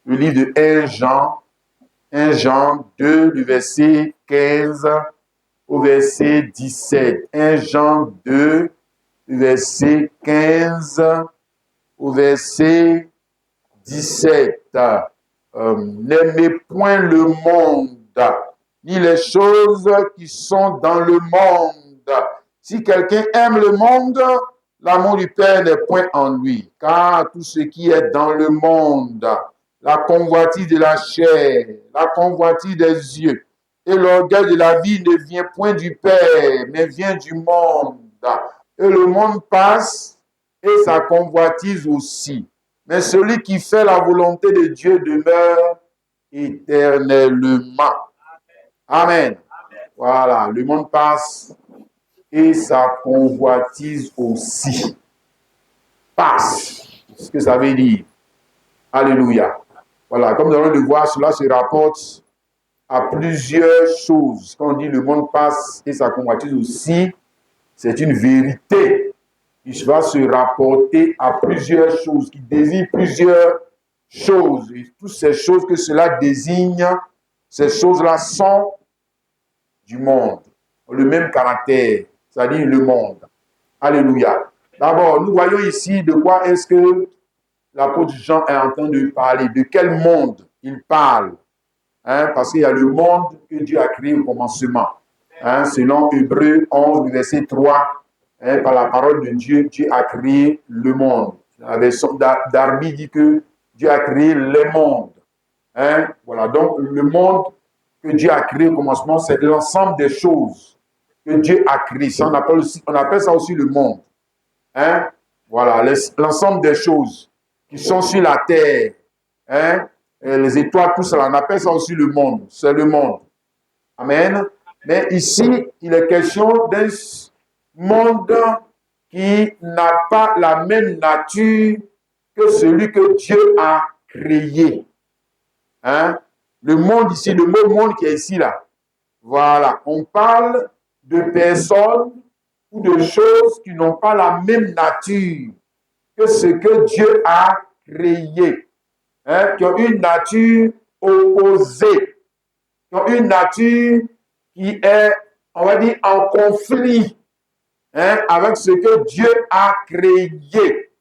le livre de 1 Jean 2, le verset 15 au verset 17. 1 Jean 2, le verset 15 au verset 17. N'aimez point le monde, ni les choses qui sont dans le monde. Si quelqu'un aime le monde, l'amour du Père n'est point en lui. Car tout ce qui est dans le monde, la convoitise de la chair, la convoitise des yeux et l'orgueil de la vie ne vient point du Père, mais vient du monde. Et le monde passe et sa convoitise aussi. Mais celui qui fait la volonté de Dieu demeure éternellement. Amen. Voilà, le monde passe et sa convoitise aussi. Passe. C'est ce que ça veut dire. Alléluia. Voilà, comme nous allons le voir, cela se rapporte à plusieurs choses. Quand on dit le monde passe et sa convoitise aussi, c'est une vérité qui va se rapporter à plusieurs choses, qui désignent plusieurs choses. Et toutes ces choses que cela désigne, ces choses-là sont du monde, le même caractère, c'est-à-dire le monde. Alléluia. D'abord, nous voyons ici de quoi est-ce que l'apôtre Jean est en train de parler, de quel monde il parle. Parce qu'il y a le monde que Dieu a créé au commencement. Selon Hébreux 11, verset 3, par la parole de Dieu, Dieu a créé le monde. La version d'Arby dit que Dieu a créé les mondes. Voilà, donc le monde que Dieu a créé au commencement, c'est l'ensemble des choses que Dieu a créées. On appelle ça aussi le monde. Voilà, l'ensemble des choses qui sont sur la terre. Les étoiles, tout cela, on appelle ça aussi le monde. C'est le monde. Amen. Mais ici, il est question d'un monde qui n'a pas la même nature que celui que Dieu a créé. Le monde ici, le mot monde qui est ici, là. Voilà, on parle de personnes ou de choses qui n'ont pas la même nature que ce que Dieu a créé. Qui ont une nature opposée, qui ont une nature qui est, on va dire, en conflit avec ce que Dieu a créé.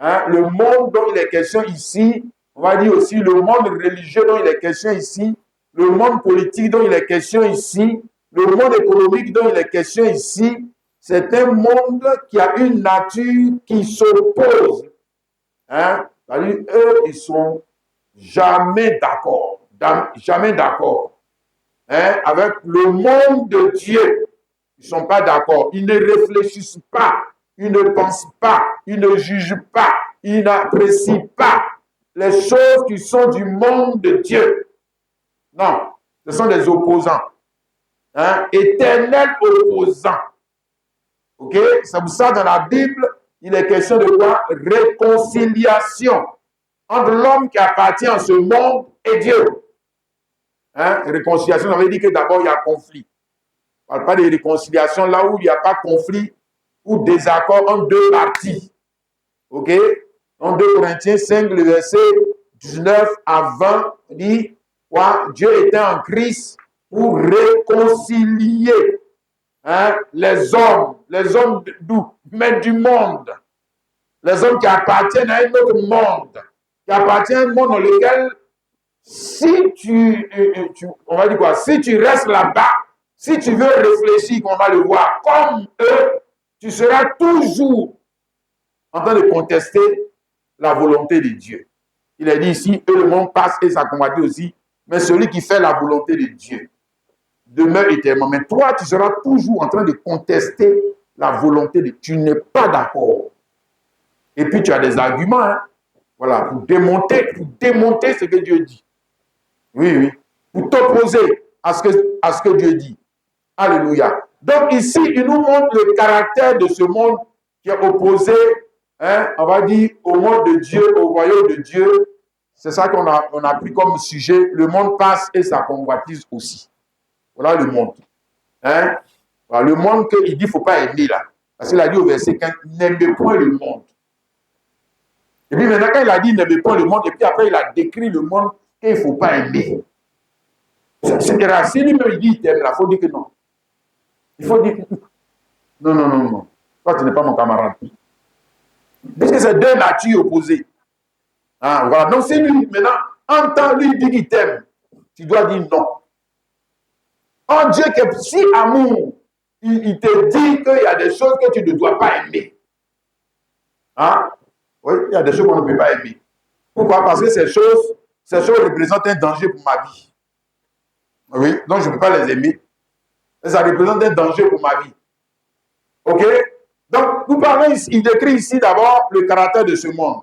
Le monde dont il est question ici, on va dire aussi le monde religieux dont il est question ici, le monde politique dont il est question ici, le monde économique dont il est question ici, c'est un monde qui a une nature qui s'oppose. C'est-à-dire, eux, ils sont jamais d'accord, jamais d'accord avec le monde de Dieu. Ils ne sont pas d'accord. Ils ne réfléchissent pas. Ils ne pensent pas. Ils ne jugent pas. Ils n'apprécient pas les choses qui sont du monde de Dieu. Non, ce sont des opposants. Éternels opposants. Ok? C'est pour ça dans la Bible, il est question de quoi? Réconciliation entre l'homme qui appartient à ce monde et Dieu. Réconciliation, ça veut dire que d'abord il y a conflit. On ne parle pas de réconciliation là où il n'y a pas conflit ou désaccord entre deux parties. Ok? Dans 2 Corinthiens 5, le verset 19 à 20, dit Dieu était en Christ pour réconcilier les hommes d'où? Mais du monde. Les hommes qui appartiennent à un autre monde, qui appartiennent à un monde dans lequel, si on va dire quoi, si tu restes là-bas, si tu veux réfléchir, on va le voir, comme eux, tu seras toujours en train de contester la volonté de Dieu. Il est dit ici, eux, le monde passe et ça combattit aussi, mais celui qui fait la volonté de Dieu demeure éternellement. Mais toi, tu seras toujours en train de contester la volonté de Dieu. Tu n'es pas d'accord. Et puis, tu as des arguments, voilà, pour démonter ce que Dieu dit. Oui, oui. Pour t'opposer à ce que Dieu dit. Alléluia. Donc ici, il nous montre le caractère de ce monde qui est opposé, on va dire, au monde de Dieu, au royaume de Dieu. C'est ça qu'on a pris comme sujet. Le monde passe et sa convoitise aussi. Voilà le monde. Voilà, le monde qu'il dit qu'il ne faut pas aimer là. Parce qu'il a dit au verset 15, n'aimez point le monde. Et puis maintenant, quand il a dit n'aimez pas le monde, et puis après, il a décrit le monde qu'il ne faut pas aimer. C'est racine, lui-même, il dit il t'aime, là, il faut dire que non. Il faut dire que non, non, non, non. Toi, tu n'es pas mon camarade. Puisque c'est deux natures opposées. Ah, voilà. Donc, c'est lui, maintenant, entends lui dire qu'il t'aime. Tu dois dire non. En Dieu, que si amour, il te dit qu'il y a des choses que tu ne dois pas aimer. Hein? Oui, il y a des choses qu'on ne peut pas aimer. Pourquoi? Parce que ces choses représentent un danger pour ma vie. Oui, donc je ne peux pas les aimer. Et ça représente un danger pour ma vie. OK? Donc, nous parlons ici, il décrit ici d'abord le caractère de ce monde.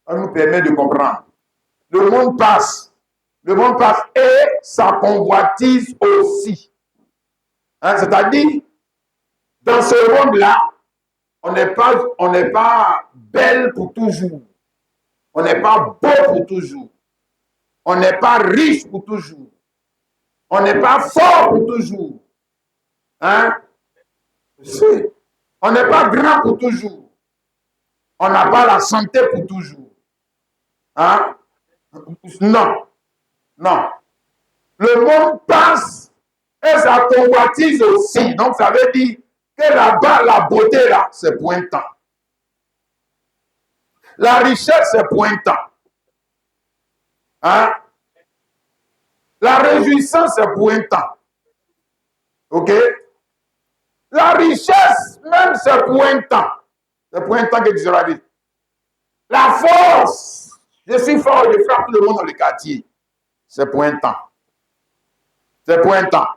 Ça nous permet de comprendre. Le monde passe. Le monde passe et sa convoitise aussi. Hein, c'est-à-dire, dans ce monde-là, on n'est pas belle pour toujours. On n'est pas beau pour toujours. On n'est pas riche pour toujours. On n'est pas fort pour toujours. Hein? On n'est pas grand pour toujours. On n'a pas la santé pour toujours. Hein? Non. Non. Le monde passe et ça convoitise aussi. Donc, ça veut dire que là-bas, la beauté, là, c'est pour un temps. La richesse, c'est pour un temps. Hein? La réjouissance, c'est pour un temps. OK? La richesse, même, c'est pour un temps. C'est pour un temps que tu seras dit. La force, je suis fort, je frappe tout le monde dans le quartier. C'est pour un temps. C'est pour un temps.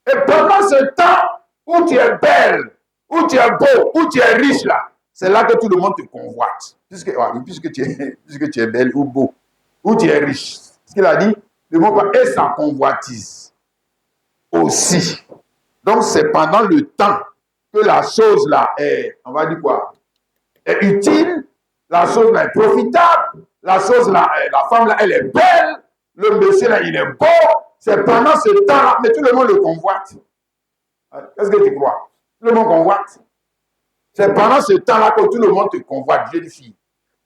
Et pendant ce temps où tu es belle, où tu es beau, où tu es riche là, c'est là que tout le monde te convoite. Puisque tu es belle ou beau, où tu es riche. Ce qu'il a dit, le mot et sa convoitise aussi. Donc c'est pendant le temps que la chose là est, on va dire quoi, est utile, la chose là est profitable, la chose là, la femme là, elle est belle, le monsieur là, il est beau. C'est pendant ce temps-là, mais tout le monde le convoite. Qu'est-ce que tu crois? Tout le monde convoite. C'est pendant ce temps-là que tout le monde te convoite, jeune fille.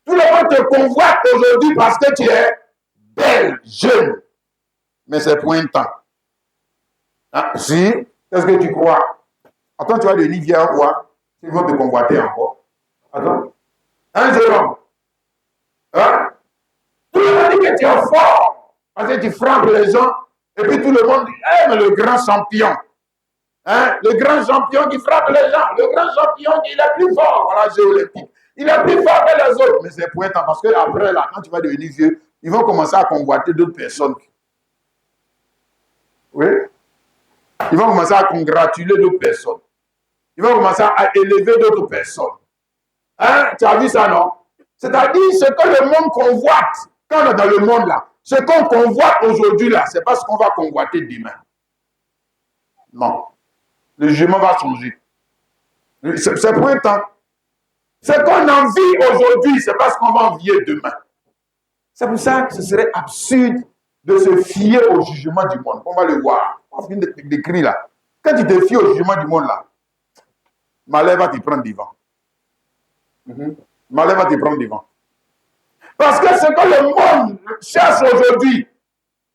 Tout le monde te convoite aujourd'hui parce que tu es belle, jeune. Mais c'est pour un temps. Hein? Si, qu'est-ce que tu crois? Attends, tu vas devenir vieille quoi? Ils vont te convoiter encore. Attends. Hein, Jérôme? Hein? Tout le monde dit que tu es fort parce que tu frappes les gens. Et puis tout le monde dit, hey, mais le grand champion. Hein? Le grand champion qui frappe les gens. Le grand champion, il est plus fort. Voilà, Jeux olympiques. Il est plus fort que les autres. Mais c'est pour un temps. Parce que après, là, quand tu vas devenir vieux, ils vont commencer à convoiter d'autres personnes. Oui? Ils vont commencer à congratuler d'autres personnes. Ils vont commencer à élever d'autres personnes. Hein? Tu as vu ça, non? C'est-à-dire, ce que le monde convoite, quand on est dans le monde là, ce qu'on convoite aujourd'hui là, c'est pas ce qu'on va convoiter demain. Non. Le jugement va changer. C'est pour un temps. Ce qu'on envie aujourd'hui, c'est pas ce qu'on va envier demain. C'est pour ça que ce serait absurde de se fier au jugement du monde. On va le voir. On vient d'écrire là. Quand tu te fies au jugement du monde là, malheur va te prendre devant. Malheur va te prendre devant. Parce que ce que le monde cherche aujourd'hui,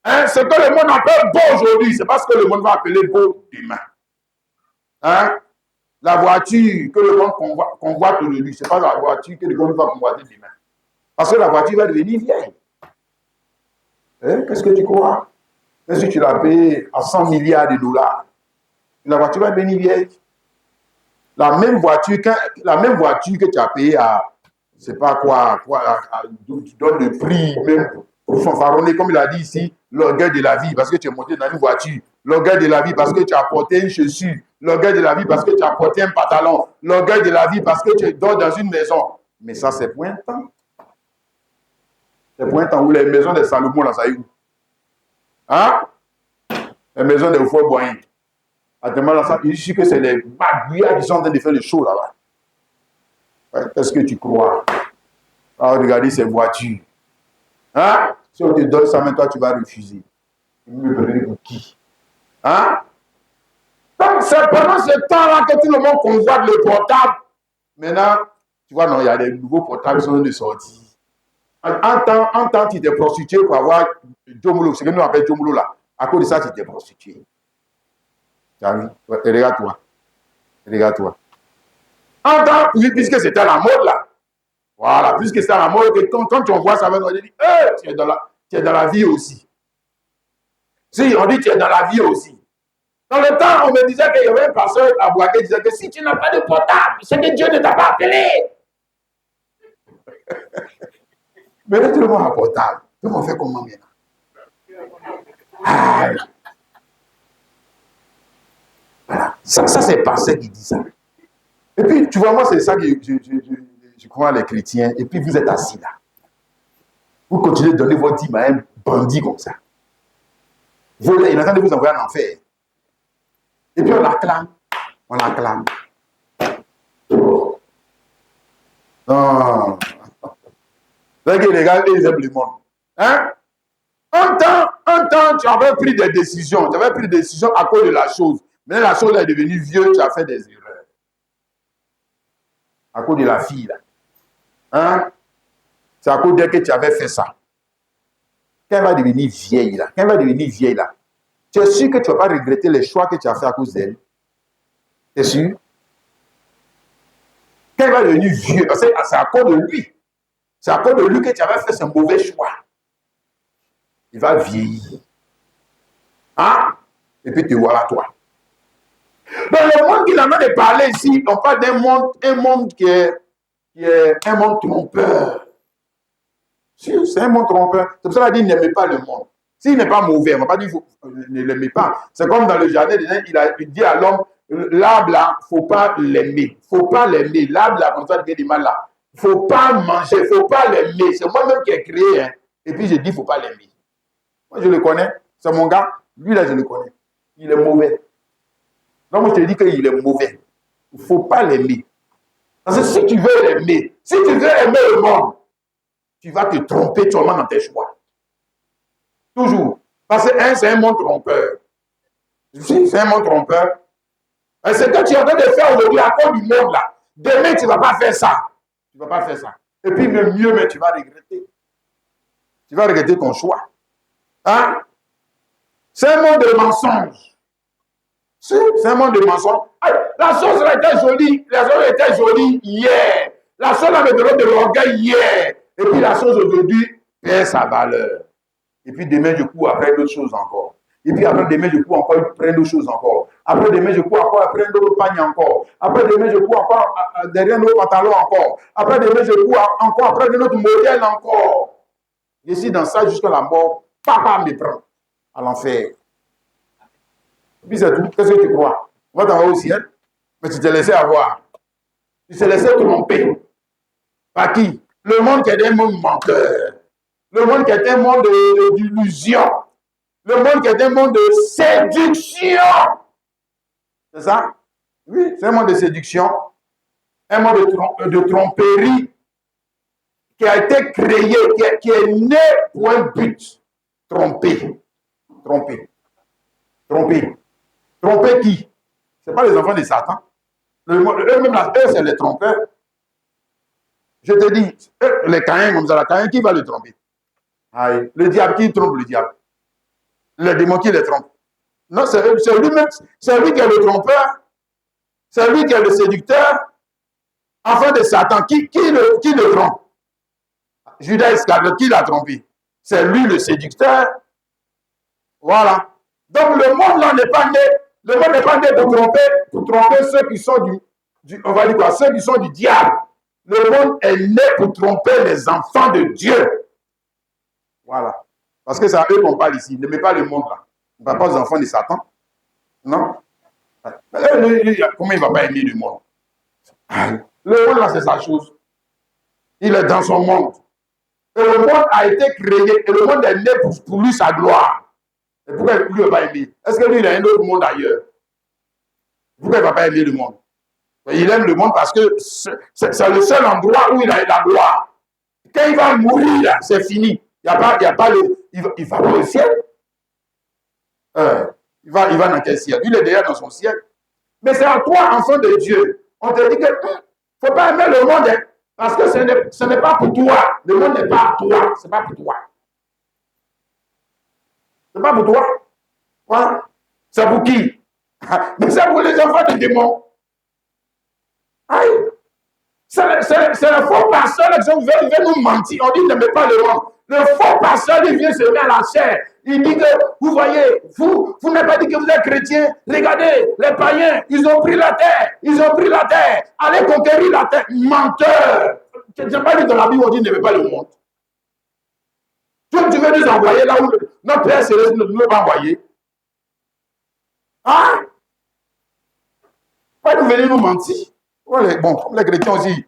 hein, ce que le monde appelle beau aujourd'hui, c'est parce que le monde va appeler beau demain. Hein? La voiture que le monde convoite aujourd'hui, ce n'est pas la voiture que le monde va convoiter demain. Parce que la voiture va devenir vieille. Hein? Qu'est-ce que tu crois? Est-ce que tu l'as payé à 100 milliards de dollars? La voiture va devenir vieille. La même voiture que tu as payée à, je ne sais pas quoi, tu donnes le prix, même pour fanfaronner, comme il a dit ici, l'orgueil de la vie, parce que tu es monté dans une voiture. L'orgueil de la vie parce que tu as porté une chaussure. L'orgueil de la vie parce que tu as porté un pantalon. L'orgueil de la vie parce que tu dors dans une maison. Mais ça, c'est pour un temps. C'est pour un temps où les maisons de Salomon, là, ça y est où? Hein? Les maisons de Fort-Boyen. Il dit que c'est les magouillards qui sont en train de faire le show là-bas. Ouais, qu'est-ce que tu crois? Ah, regardez ces voitures. Hein? Si on te donne ça, mais toi, tu vas refuser. Il me donner pour qui? Hein? Donc, c'est pendant ce temps-là que tout le monde convoite le portable. Maintenant, tu vois, non, il y a des nouveaux portables qui sont de sortie. En temps, tu t'es prostitué pour avoir Djomolo. Ce que nous appelons Djomolo là. À cause de ça, tu t'es prostitué. Tu as vu? Regarde-toi. Regarde-toi. En temps, puisque c'était la mode là. Voilà, puisque c'était la mode, quand on voit ça, on dit, tu es dans la vie aussi. Si, on dit tu es dans la vie aussi. Dans le temps, on me disait qu'il y avait un pasteur à Boaké qui disait que si tu n'as pas de portable, c'est que Dieu ne t'a pas appelé. Mais là, tout le monde a un portable. Tout le monde fait comment maintenant? Voilà. Ça c'est le pasteur qui dit ça. Et puis, tu vois, moi, c'est ça que je crois les chrétiens. Et puis, vous êtes assis là. Vous continuez de donner votre dîme à un bandit comme ça. Il est en train de vous envoyer en enfer. Et puis, on l'acclame. On l'acclame. Non. Les gars, ils aiment le monde. Hein? Un temps, tu avais pris des décisions. Tu avais pris des décisions à cause de la chose. Mais la chose est devenue vieux, tu as fait des erreurs. À cause de la fille, là. Hein? C'est à cause d'elle que tu avais fait ça. Quand elle va devenir vieille, là, tu es sûr que tu ne vas pas regretter les choix que tu as fait à cause d'elle? Tu es sûr? Quand elle va devenir vieux, parce que c'est à cause de lui. C'est à cause de lui que tu avais fait ce mauvais choix. Il va vieillir. Hein? Et puis te voilà toi. Dans le monde qu'il en a de parler ici, on parle d'un monde, un monde qui est un monde trompeur. C'est un monde trompeur. C'est pour ça qu'il dit n'aimez pas le monde. S'il n'est pas mauvais, on ne va pas dire ne l'aimez pas. C'est comme dans le jardin, il dit à l'homme, l'arbre là, il ne faut pas l'aimer. Il ne faut pas l'aimer. L'arbre là, comme ça, il dit mal là. Il ne faut pas manger, il ne faut pas l'aimer. C'est moi-même qui ai créé. Hein. Et puis je dis, il ne faut pas l'aimer. Moi, je le connais. C'est mon gars. Lui là, je le connais. Il est mauvais. Donc, moi, je te dis qu'il est mauvais. Il ne faut pas l'aimer. Parce que si tu veux l'aimer, si tu veux aimer le monde, tu vas te tromper toi-même dans tes choix. Toujours. Parce que c'est un monde trompeur. Si, c'est un monde trompeur. Et c'est que tu es en train de faire aujourd'hui à cause du monde là. Demain, tu ne vas pas faire ça. Tu ne vas pas faire ça. Et puis, même mieux, mais tu vas regretter. Tu vas regretter ton choix. Hein? C'est un monde de mensonges. C'est un monde de mensonges. La chose était jolie. La chose était jolie hier. La chose avait donné de l'orgueil hier. Et puis la chose aujourd'hui perd sa valeur. Et puis demain, je cours après d'autres choses encore. Et puis après demain, je cours encore après d'autres choses encore. Après demain, je cours encore après d'autres pagnes encore. Après demain, je cours encore derrière nos pantalons encore. Après demain, je cours encore après notre modèle encore. Je suis dans ça jusqu'à la mort. Papa me prend à l'enfer. Et puis c'est tout. Qu'est-ce que tu crois? On va t'envoyer au ciel. Mais tu t'es laissé avoir. Tu t'es laissé tromper. Par qui? Le monde qui est un monde menteur. Le monde qui est un monde d'illusion. Le monde qui est un monde de séduction. C'est ça? Oui, c'est un monde de séduction. Un monde de tromperie qui a été créé, qui est né pour un but. Tromper. Tromper. Tromper. Tromper qui? Ce n'est pas les enfants de Satan. Eux-mêmes, eux, c'est les trompeurs. Je te dis, les Caïns, comme ça, la Caïn, qui va le tromper? Aïe. Le diable, qui trompe le diable? Le démon qui les trompe? Non, c'est lui-même, c'est lui qui est le trompeur. C'est lui qui est le séducteur. Enfant de Satan, qui le trompe? Judas Iscariote, qui l'a trompé? C'est lui le séducteur. Voilà. Donc le monde là n'est pas né. Le monde n'est pas né pour tromper ceux qui sont on va dire quoi, ceux qui sont du diable. Le monde est né pour tromper les enfants de Dieu. Voilà. Parce que c'est à eux qu'on parle ici. Ne mets pas le monde là. On ne parle pas aux enfants de Satan. Non? Comment il ne va pas aimer le monde? Le monde là, c'est sa chose. Il est dans son monde. Et le monde a été créé. Et le monde est né pour lui sa gloire. Et pourquoi lui ne va pas aimer? Est-ce que lui, il a un autre monde ailleurs? Pourquoi il ne va pas aimer le monde? Il aime le monde parce que c'est le seul endroit où il a la gloire. Quand il va mourir, c'est fini. Il va pas au ciel. Il va dans quel ciel? Il est déjà dans son ciel. Mais c'est à toi, enfant de Dieu. On te dit que ne faut pas aimer le monde. Hein. Parce que ce n'est pas pour toi. Le monde n'est pas à toi. Ce n'est pas pour toi. Ce n'est pas pour toi. Voilà. C'est pour qui? Mais c'est pour les enfants des démons. Aïe. C'est le faux pasteur qui veut nous mentir. On dit ne mets pas le monde. Le faux pasteur, il vient se mettre à la chair. Il dit que, vous voyez, vous n'avez pas dit que vous êtes chrétien. Regardez, les païens, ils ont pris la terre. Ils ont pris la terre. Allez conquérir la terre. Menteur. Tu n'as pas dit dans la Bible, on dit ne mets pas le monde. Tu veux nous envoyer là où notre Père Céleste ne nous pas envoyer. Hein? Pas nous venir nous mentir. Bon, comme les chrétiens aussi,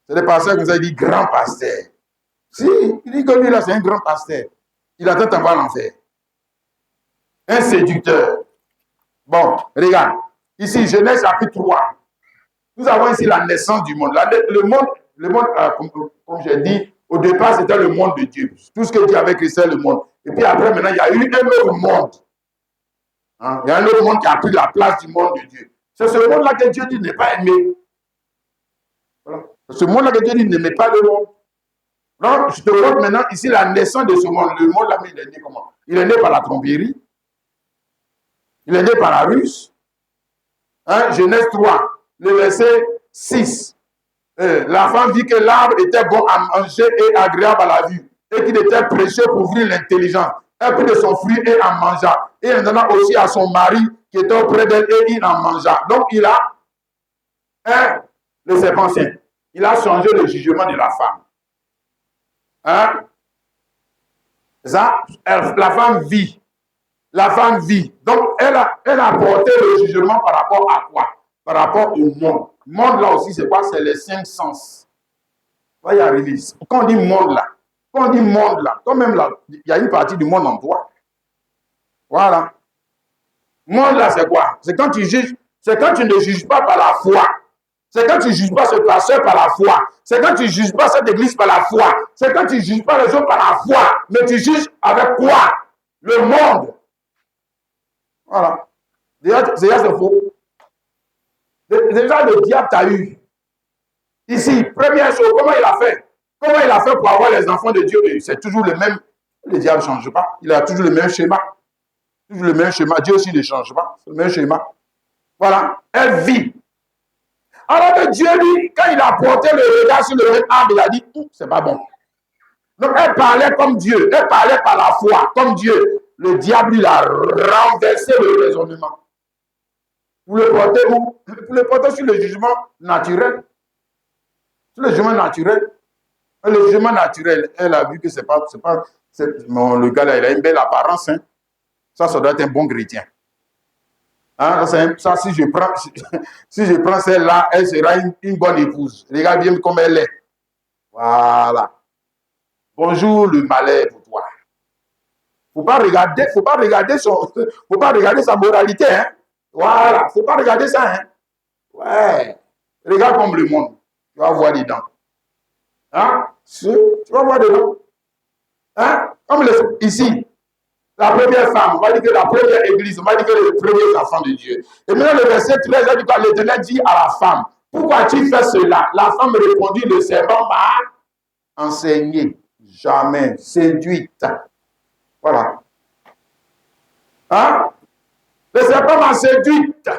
c'est des pasteurs qui nous ont dit grand pasteur. Si, il dit que lui là, c'est un grand pasteur. Il attend d'envoyer l'enfer. Un séducteur. Bon, regarde. Ici, Genèse chapitre 3. Nous avons ici la naissance du monde. Le monde comme j'ai dit, au départ, c'était le monde de Dieu. Tout ce que Dieu avait créé, c'est le monde. Et puis après, maintenant, il y a eu un autre monde. Hein? Il y a un autre monde qui a pris la place du monde de Dieu. C'est ce monde-là que Dieu dit n'est pas aimé. Voilà. Ce monde-là que Dieu dit n'aimait pas le monde. Donc, je te montre maintenant ici la naissance de ce monde. Le monde là, mais il est né comment? Il est né par la tromperie. Il est né par la ruse. Hein? Genèse 3, le verset 6. La femme vit que l'arbre était bon à manger et agréable à la vue, et qu'il était précieux pour ouvrir l'intelligence. Elle prit de son fruit et en mangea. Et en donna aussi à son mari qui était auprès d'elle et il en mangea. Donc, il a, le serpent saint, il a changé le jugement de la femme. Hein? Ça, la femme vit. La femme vit. Donc, elle a apporté le jugement par rapport à quoi? Par rapport au monde. Monde là aussi, c'est quoi? C'est les 5 sens. On va y arriver. Quand on dit monde là, quand même là, il y a une partie du monde en toi. Voilà. Monde là, c'est quoi? C'est quand tu juges, c'est quand tu ne juges pas par la foi. C'est quand tu ne juges pas ce pasteur par la foi. C'est quand tu ne juges pas cette église par la foi. C'est quand tu ne juges pas les gens par la foi. Mais tu juges avec quoi? Le monde. Voilà. Déjà c'est faux. Déjà, le diable t'a eu. Ici, première chose, comment il a fait? Comment il a fait pour avoir les enfants de Dieu? C'est toujours le même. Le diable ne change pas. Il a toujours le même schéma. Toujours le même schéma. Dieu aussi ne change pas. C'est le même schéma. Voilà. Elle vit. Alors que Dieu, lui, quand il a porté le regard sur le même arbre, il a dit, c'est pas bon. Donc, elle parlait comme Dieu. Elle parlait par la foi, comme Dieu. Le diable, il a renversé le raisonnement. Vous le portez où? Vous le portez sur le jugement naturel. Sur le jugement naturel. Le jugement naturel, elle a vu que c'est pas le gars là, il a une belle apparence. Hein. Ça doit être un bon chrétien. Hein, ça, si je prends celle-là, elle sera une bonne épouse. Regarde bien comme elle est. Voilà. Bonjour le malheur pour toi. Faut pas regarder sa moralité. Hein. Voilà, faut pas regarder ça. Hein. Ouais. Regarde comme le monde. Tu vas voir dedans. Hein? Tu vas voir dedans. Hein? Comme ici, la première femme, on va dire que la première église, on va dire que les premiers enfants de Dieu. Et maintenant, le verset 13, l'Éternel dit à la femme, pourquoi tu fais cela? La femme répondit, le serpent m'a enseigné, jamais séduite. Voilà. Hein? Le serpent m'a séduite.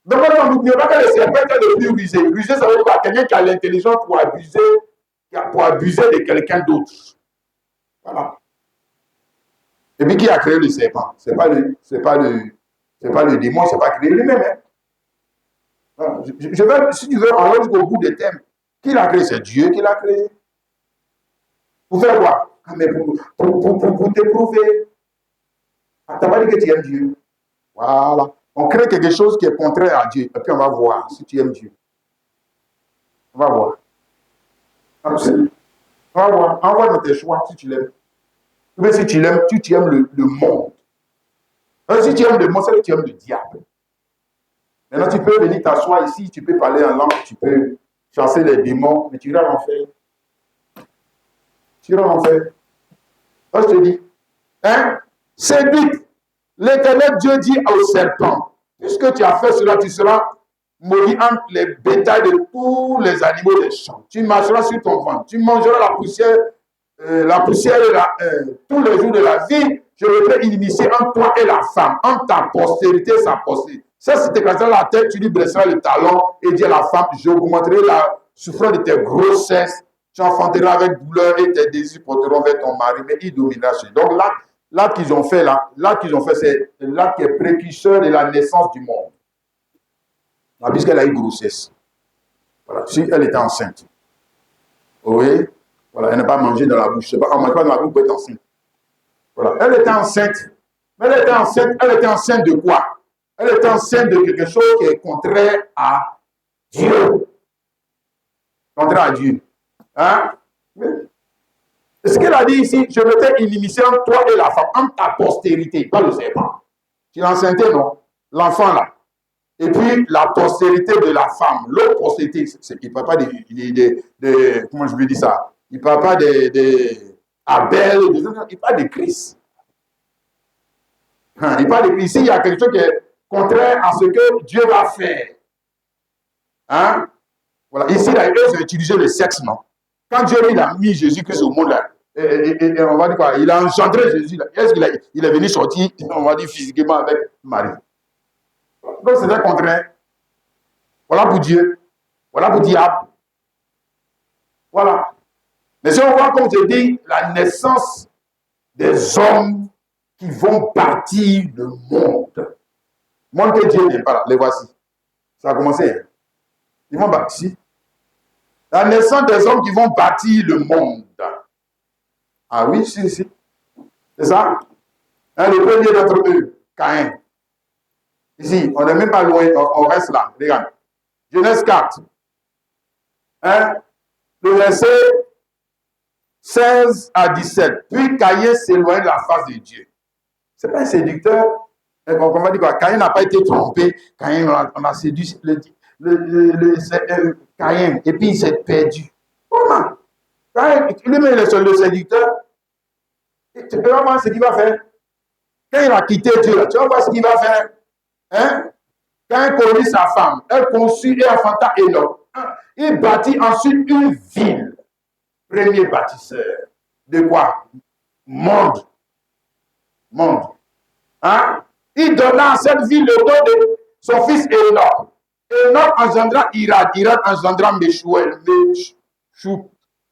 Donc, n'oubliez pas que le serpent est le plus rusé. Rusé, ça veut dire quoi? Quelqu'un qui a l'intelligence pour abuser de quelqu'un d'autre. Voilà. Et puis, qui a créé le serpent? C'est pas le démon, c'est pas créé lui-même. Hein? Voilà. Si tu veux, on va jusqu'au bout des thèmes. Qui l'a créé? C'est Dieu qui l'a créé. Pour faire quoi? Mais pour t'éprouver. Tu n'as pas dit que tu aimes Dieu. Voilà. On crée quelque chose qui est contraire à Dieu. Et puis on va voir si tu aimes Dieu. On va voir. On va voir. Envoie dans tes choix si tu l'aimes. Mais si tu l'aimes, tu aimes le monde. Alors, si tu aimes le monde, c'est que tu aimes le diable. Maintenant, tu peux venir t'asseoir ici, tu peux parler en langue, tu peux chasser les démons, mais tu iras en enfer. Tu iras en enfer. Alors, je te dis, hein? Séduite. L'Éternel Dieu dit au serpent, puisque tu as fait cela, tu seras maudit entre les bétails de tous les animaux des champs. Tu marcheras sur ton ventre, tu mangeras la poussière tous les jours de la vie. Je mettrai inimitié entre toi et la femme, entre ta postérité et sa postérité. Ça, si tu écraseras la tête, tu lui blesseras le talon et dis à la femme, j'augmenterai la souffrance de tes grossesses, tu enfanteras avec douleur et tes désirs porteront vers ton mari, mais il dominera sur. Donc l'acte qu'ils ont fait, c'est l'acte qui est précurseur de la naissance du monde. Puisqu'elle a eu grossesse. Voilà. Si elle était enceinte. Oui. Voilà, elle n'a pas mangé dans la bouche. On ne mange pas dans la bouche pour être enceinte. Voilà. Elle était enceinte. Mais elle était enceinte de quoi? Elle était enceinte de quelque chose qui est contraire à Dieu. Contraire à Dieu. Hein? Ce qu'elle a dit ici, je mettrai inimitié entre toi et la femme, entre ta postérité, pas le serpent. Tu l'as enceinté, non? L'enfant là. Et puis la postérité de la femme. L'autre postérité, il ne parle pas de comment je veux dire ça? Il ne parle pas d'Abel, il parle de Christ. Il parle de Christ. Ici, il y a quelque chose qui est contraire à ce que Dieu va faire. Hein? Voilà. Ici, là, ils ont utilisé le sexe, non? Quand Dieu il a mis Jésus-Christ au monde, là, et on va dire quoi? Il a engendré Jésus. Est-ce qu'il est venu sortir, on va dire, physiquement avec Marie? Donc, c'est un contraire. Voilà pour Dieu. Voilà pour diable. Voilà. Mais si on voit, comme je dis, la naissance des hommes qui vont bâtir le monde. Le monde que Dieu n'aime pas là, les voici. Ça a commencé. Hein? Ils vont bâtir. La naissance des hommes qui vont bâtir le monde. Ah oui, si. C'est ça? Hein, le premier d'entre eux, Caïn. Ici, on n'est même pas loin, on reste là. Regarde. Genèse 4. Hein? Le verset 16 à 17. Puis Caïn s'éloigne de la face de Dieu. Ce n'est pas un séducteur. On va dire quoi? Caïn n'a pas été trompé. Caïn, on a séduit Caïn. Et puis il s'est perdu. Comment? Caïn, lui-même, il est le séducteur. Tu peux voir ce qu'il va faire. Quand il a quitté Dieu, là, tu vas voir ce qu'il va faire. Hein? Quand il connut sa femme, elle conçut et enfanta Enoch. Il bâtit ensuite une ville. Premier bâtisseur. De quoi? Monde. Hein? Il donna à cette ville le nom de son fils Enoch. Enoch engendra Irad. Irad engendra Meshuel.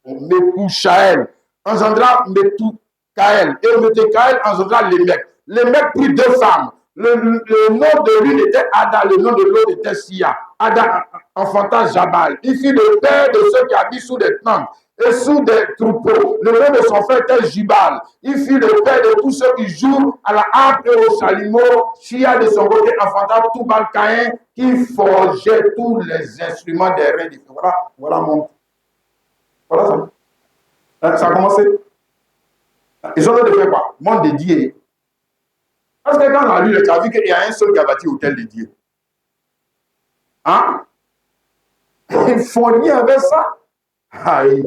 Mepushael. Engendra Metukael. Et Metukael engendra Lémec. Lémec prit 2 femmes. Le nom de l'une était Ada, le nom de l'autre était Sia. Ada enfanta Jabal. Il fut le père de ceux qui habitent sous des tentes et sous des troupeaux. Le nom de son frère était Jubal. Il fut le père de tous ceux qui jouent à la harpe et au chalumeau. Chia de son côté enfanta Tubal Caïn qui forgeait tous les instruments des reins. Voilà ça. Ça a commencé. Ils ont de faire quoi? Monde dédié. Parce que quand on a lu, tu as vu qu'il y a un seul qui a bâti l'hôtel de Dieu. Hein? Ils ne font rien avec ça. Aïe.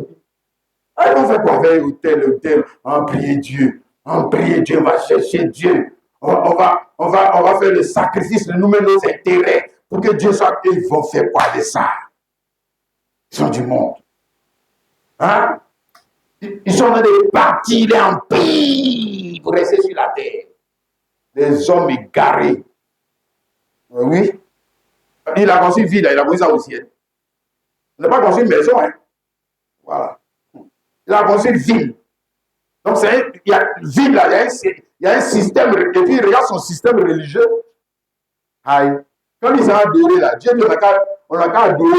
Ils vont faire quoi avec l'hôtel? On prie Dieu. On va chercher Dieu. On va faire le sacrifice de nous-mêmes, nos intérêts, pour que Dieu soit. Ils vont faire quoi de ça? Ils sont du monde. Hein? Ils sont en train de bâtir l'empire pour rester sur la terre. Les hommes égarés. Oui. Il a construit une ville, il a construit ça au ciel. Il n'a pas construit une maison. Hein. Voilà. Il a construit une ville. Donc, il y a une ville là, il y a un système. Et puis, il regarde son système religieux. Aïe. Quand ils ont adoré là, Dieu, on n'a qu'à adorer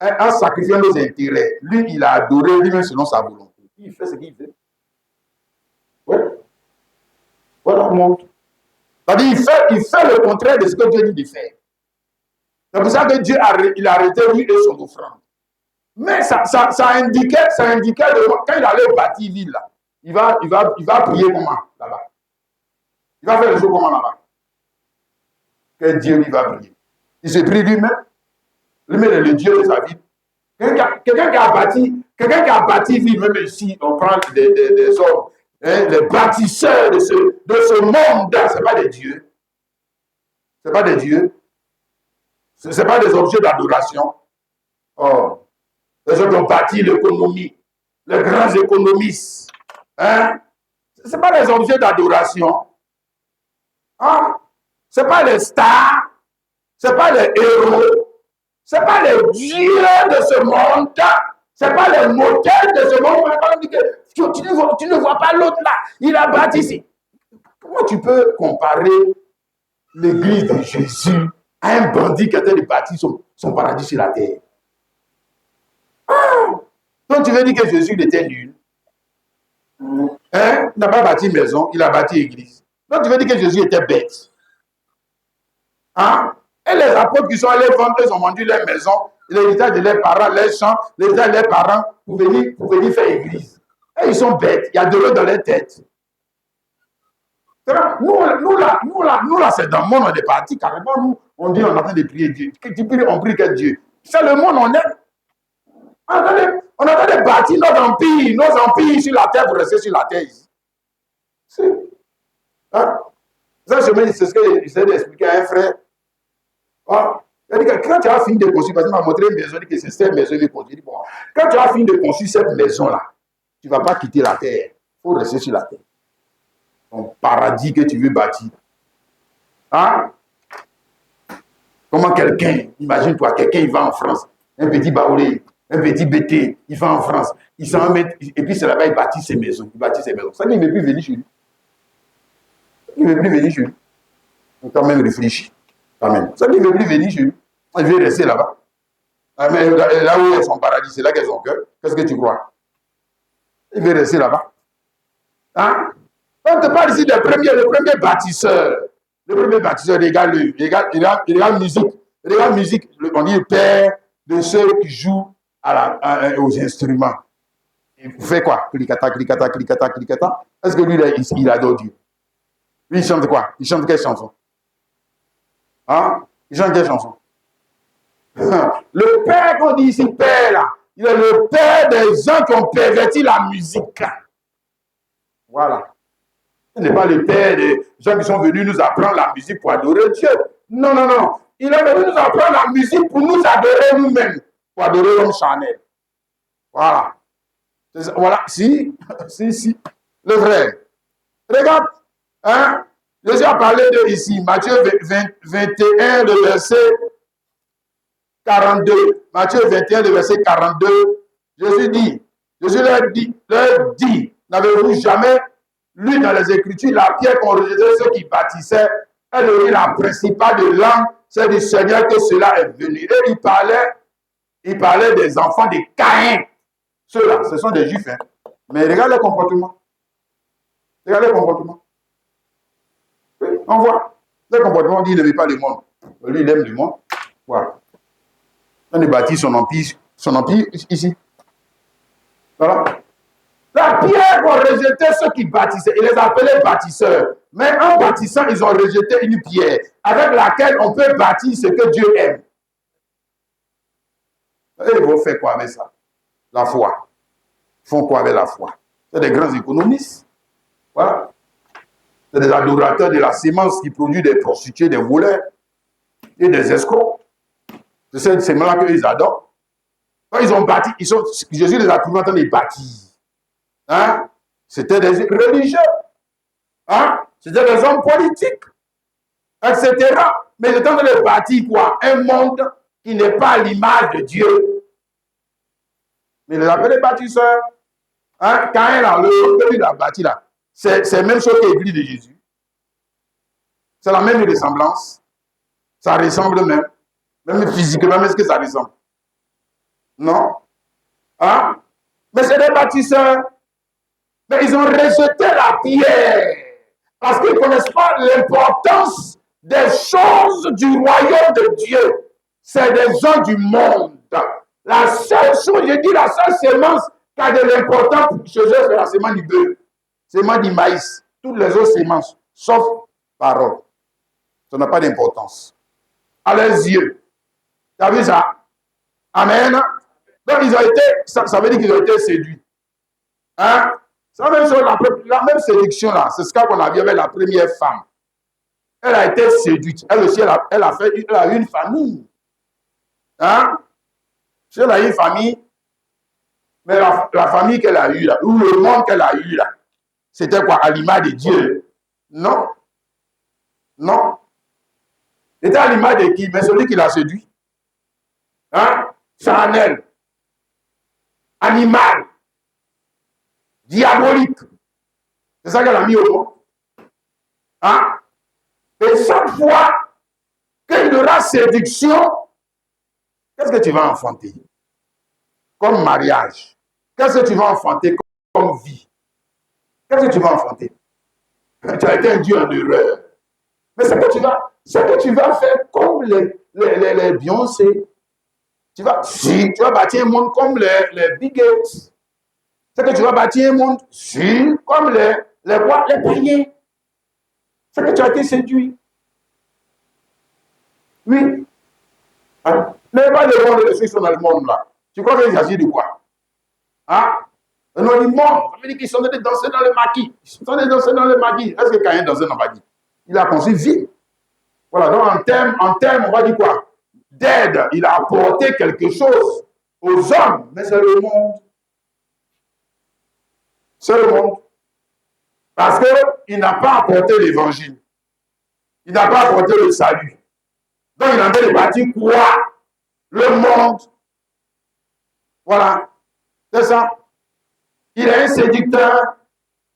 en sacrifiant nos intérêts. Lui, il a adoré lui-même selon sa volonté. Il fait ce qu'il fait. Oui. Voilà, montre. Il fait le contraire de ce que Dieu dit de faire. C'est pour ça que Dieu il a arrêté lui et son offrande. Mais ça indiquait quand il allait bâtir ville là, il va prier comment là-bas? Il va faire les choses comment là-bas? Que Dieu lui va prier. Il se prie lui-même. Lui-même est le Dieu de sa vie. Quelqu'un qui a bâti ville, même ici, on prend des hommes. Hein, les bâtisseurs de ce monde, ce n'est pas des dieux. Ce n'est pas des dieux. Ce n'est pas des objets d'adoration. Oh, les gens qui ont bâti l'économie, les grands économistes, hein? Ce n'est pas des objets d'adoration. Hein? Ce n'est pas les stars, ce n'est pas les héros, ce n'est pas les dieux de ce monde, ce n'est pas les modèles de ce monde. Tu ne vois pas l'autre là, il a bâti ici. Comment tu peux comparer l'église de Jésus à un bandit qui a été bâti son paradis sur la terre? Ah! Donc tu veux dire que Jésus il était nul? Hein? Il n'a pas bâti maison, il a bâti église. Donc tu veux dire que Jésus était bête? Hein? Et les apôtres qui sont allés vendre, ils ont vendu leur maison, l'héritage de leurs parents, leurs champs, l'héritage de leurs parents pour venir faire église. Et ils sont bêtes, il y a de l'eau dans leur tête. Nous là, c'est dans le monde, on est parti carrément. Nous, on dit on est en train de prier Dieu. On prie quel Dieu? C'est le monde, on est. On est en train de bâtir nos empires sur la terre pour rester sur la terre ici. Hein? Ça, c'est ce que j'essaie d'expliquer à un frère. Ah, il a dit que quand tu as fini de construire, parce qu'il m'a montré une maison, il dit que c'est cette maison qu'il construit. Bon, quand tu as fini de construire cette maison-là, tu ne vas pas quitter la terre. Il faut rester sur la terre. Ton paradis que tu veux bâtir. Hein? Comment quelqu'un, imagine-toi, quelqu'un il va en France, un petit baoulé, un petit BT, il va en France, il s'en met, et puis c'est là-bas, il bâtit ses maisons. Ça ne veut plus venir chez lui. Il ne veut plus venir chez lui. Il faut quand même réfléchir. Quand même. Ça ne veut plus venir chez lui. Il veut rester là-bas. Mais là où est son paradis, c'est là qu'est son cœur. Qu'est-ce que tu crois? Il veut rester là-bas. Hein? On te parle ici le premier bâtisseur. Le premier bâtisseur, regarde-le. Regarde musique. Regarde musique. On dit le père de ceux qui jouent aux instruments. Il fait quoi? Clicata, clicata, clicata, clicata. Est-ce que lui, il adore Dieu? Lui, il chante quoi? Il chante quelle chanson? Hein? Il chante quelle chanson? Le père qu'on dit ici, père, là, il est le père des gens qui ont perverti la musique. Voilà. Ce n'est pas le père des gens qui sont venus nous apprendre la musique pour adorer Dieu. Non, non, non. Il est venu nous apprendre la musique pour nous adorer nous-mêmes, pour adorer l'homme charnel. Voilà. Voilà. Si. Le frère. Regarde. Hein? Jésus a parlé de ici, Matthieu 21, le verset 42. Matthieu 21, le verset 42. Jésus leur dit, n'avez-vous jamais lu dans les Écritures la pierre qu'on rejetait ceux qui bâtissaient, elle est la principale de l'âme, c'est du Seigneur que cela est venu. Et il parlait des enfants de Caïn. Ceux-là, ce sont des Juifs. Hein. Mais regarde le comportement. Regarde le comportement. Oui, on voit. Le comportement, on dit, il ne veut pas le monde. Lui, il aime le monde. Voilà. On a bâti son empire ici. Voilà. La pierre qu'on rejetait ceux qui bâtissaient, ils les appelaient bâtisseurs. Mais en bâtissant, ils ont rejeté une pierre avec laquelle on peut bâtir ce que Dieu aime. Et ils vont faire quoi avec ça? La foi. Ils font quoi avec la foi? C'est des grands économistes. Voilà. C'est des adorateurs de la sémence qui produisent des prostituées, des voleurs et des escrocs. C'est cette sémence-là qu'ils adorent. Quand ils ont bâti, Jésus les a trouvés en train de bâtir. Hein? C'était des religieux. Hein? C'était des hommes politiques. Etc. Mais ils étaient en train de bâtir quoi? Un monde qui n'est pas à l'image de Dieu. Mais ils les appelaient bâtisseurs. Hein? Caïn, là, le que lui a bâti là, c'est la même chose que l'église de Jésus. C'est la même ressemblance. Ça ressemble même. Même physiquement, est-ce que ça ressemble? Non. Hein? Mais c'est des bâtisseurs. Mais ils ont rejeté la pierre. Parce qu'ils ne connaissent pas l'importance des choses du royaume de Dieu. C'est des gens du monde. La seule chose, je dis la seule sémence qui a de l'importance chez eux, c'est la sémence du bœuf. Sémence du maïs. Toutes les autres sémences, sauf parole. Ça n'a pas d'importance. À leurs yeux. Tu as vu ça? Amen. Donc, ils ont été, ça veut dire qu'ils ont été séduits. Hein? C'est la même chose, la même séduction là. C'est ce qu'on a vu avec la première femme. Elle a été séduite. Elle aussi, elle a eu une famille. Hein? Si elle a une famille, mais la famille qu'elle a eue là, ou le monde qu'elle a eu là, c'était quoi? À l'image de Dieu? Non. Non. C'était à l'image de qui? Mais celui qui l'a séduit. Hein? Charnel. Animal. Diabolique. C'est ça qu'elle a mis au monde. Hein? Et chaque fois qu'il y aura séduction, qu'est-ce que tu vas enfanter? Comme mariage. Qu'est-ce que tu vas enfanter comme vie? Qu'est-ce que tu vas enfanter? Tu as été un Dieu en erreur. Mais ce que tu vas faire comme les Beyoncé. Tu vas bâtir un monde comme les Big Gates. C'est que tu vas bâtir un monde comme les païens. C'est que tu as été séduit. Oui. Hein? Mais pas de monde de ceux qui sont dans le monde là. Tu crois qu'il s'agit de quoi? Hein? Non, du monde. Ça veut dire qu'ils sont allés danser dans le maquis. Ils sont allés danser dans le maquis. Est-ce que Caïn dansait dans le maquis? Il a conçu vie. Voilà, donc en termes, on va dire quoi? D'aide, il a apporté quelque chose aux hommes, mais c'est le monde. C'est le monde. Parce qu'il n'a pas apporté l'évangile. Il n'a pas apporté le salut. Donc il en a bâtir quoi? Le monde. Voilà. C'est ça. Il est un séducteur,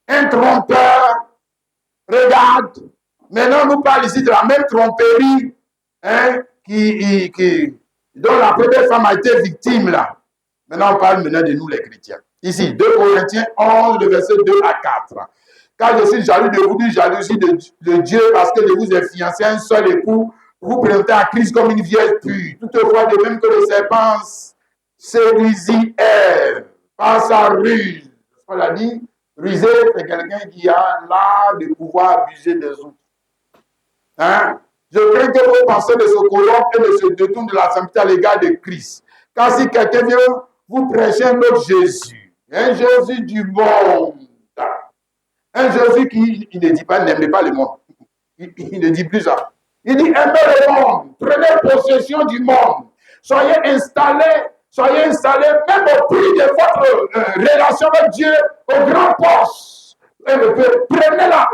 un trompeur. Regarde. Maintenant, on nous parle ici de la même tromperie hein, dont la première femme a été victime là. Maintenant, on parle maintenant de nous les chrétiens. Ici, 2 Corinthiens 11, le verset 2 à 4. Car je suis jaloux de vous, jalousie de Dieu, parce que je vous ai fiancé un seul époux, vous présentez à Christ comme une vierge pure. Toutefois, de même que le serpent séduisit Ève par sa ruse. On l'a dit, rusé, c'est quelqu'un qui a l'art de pouvoir abuser des autres. Hein? Je crains que vos pensées ne se corrompent et ne se détournent de la sainteté à l'égard de Christ. Car si quelqu'un vient vous prêcher un autre Jésus, un Jésus du monde, un Jésus qui il ne dit pas n'aimez pas le monde, il ne dit plus ça. Il dit aimez le monde, prenez possession du monde, soyez installés même au prix de votre relation avec Dieu au grand poste. Prenez la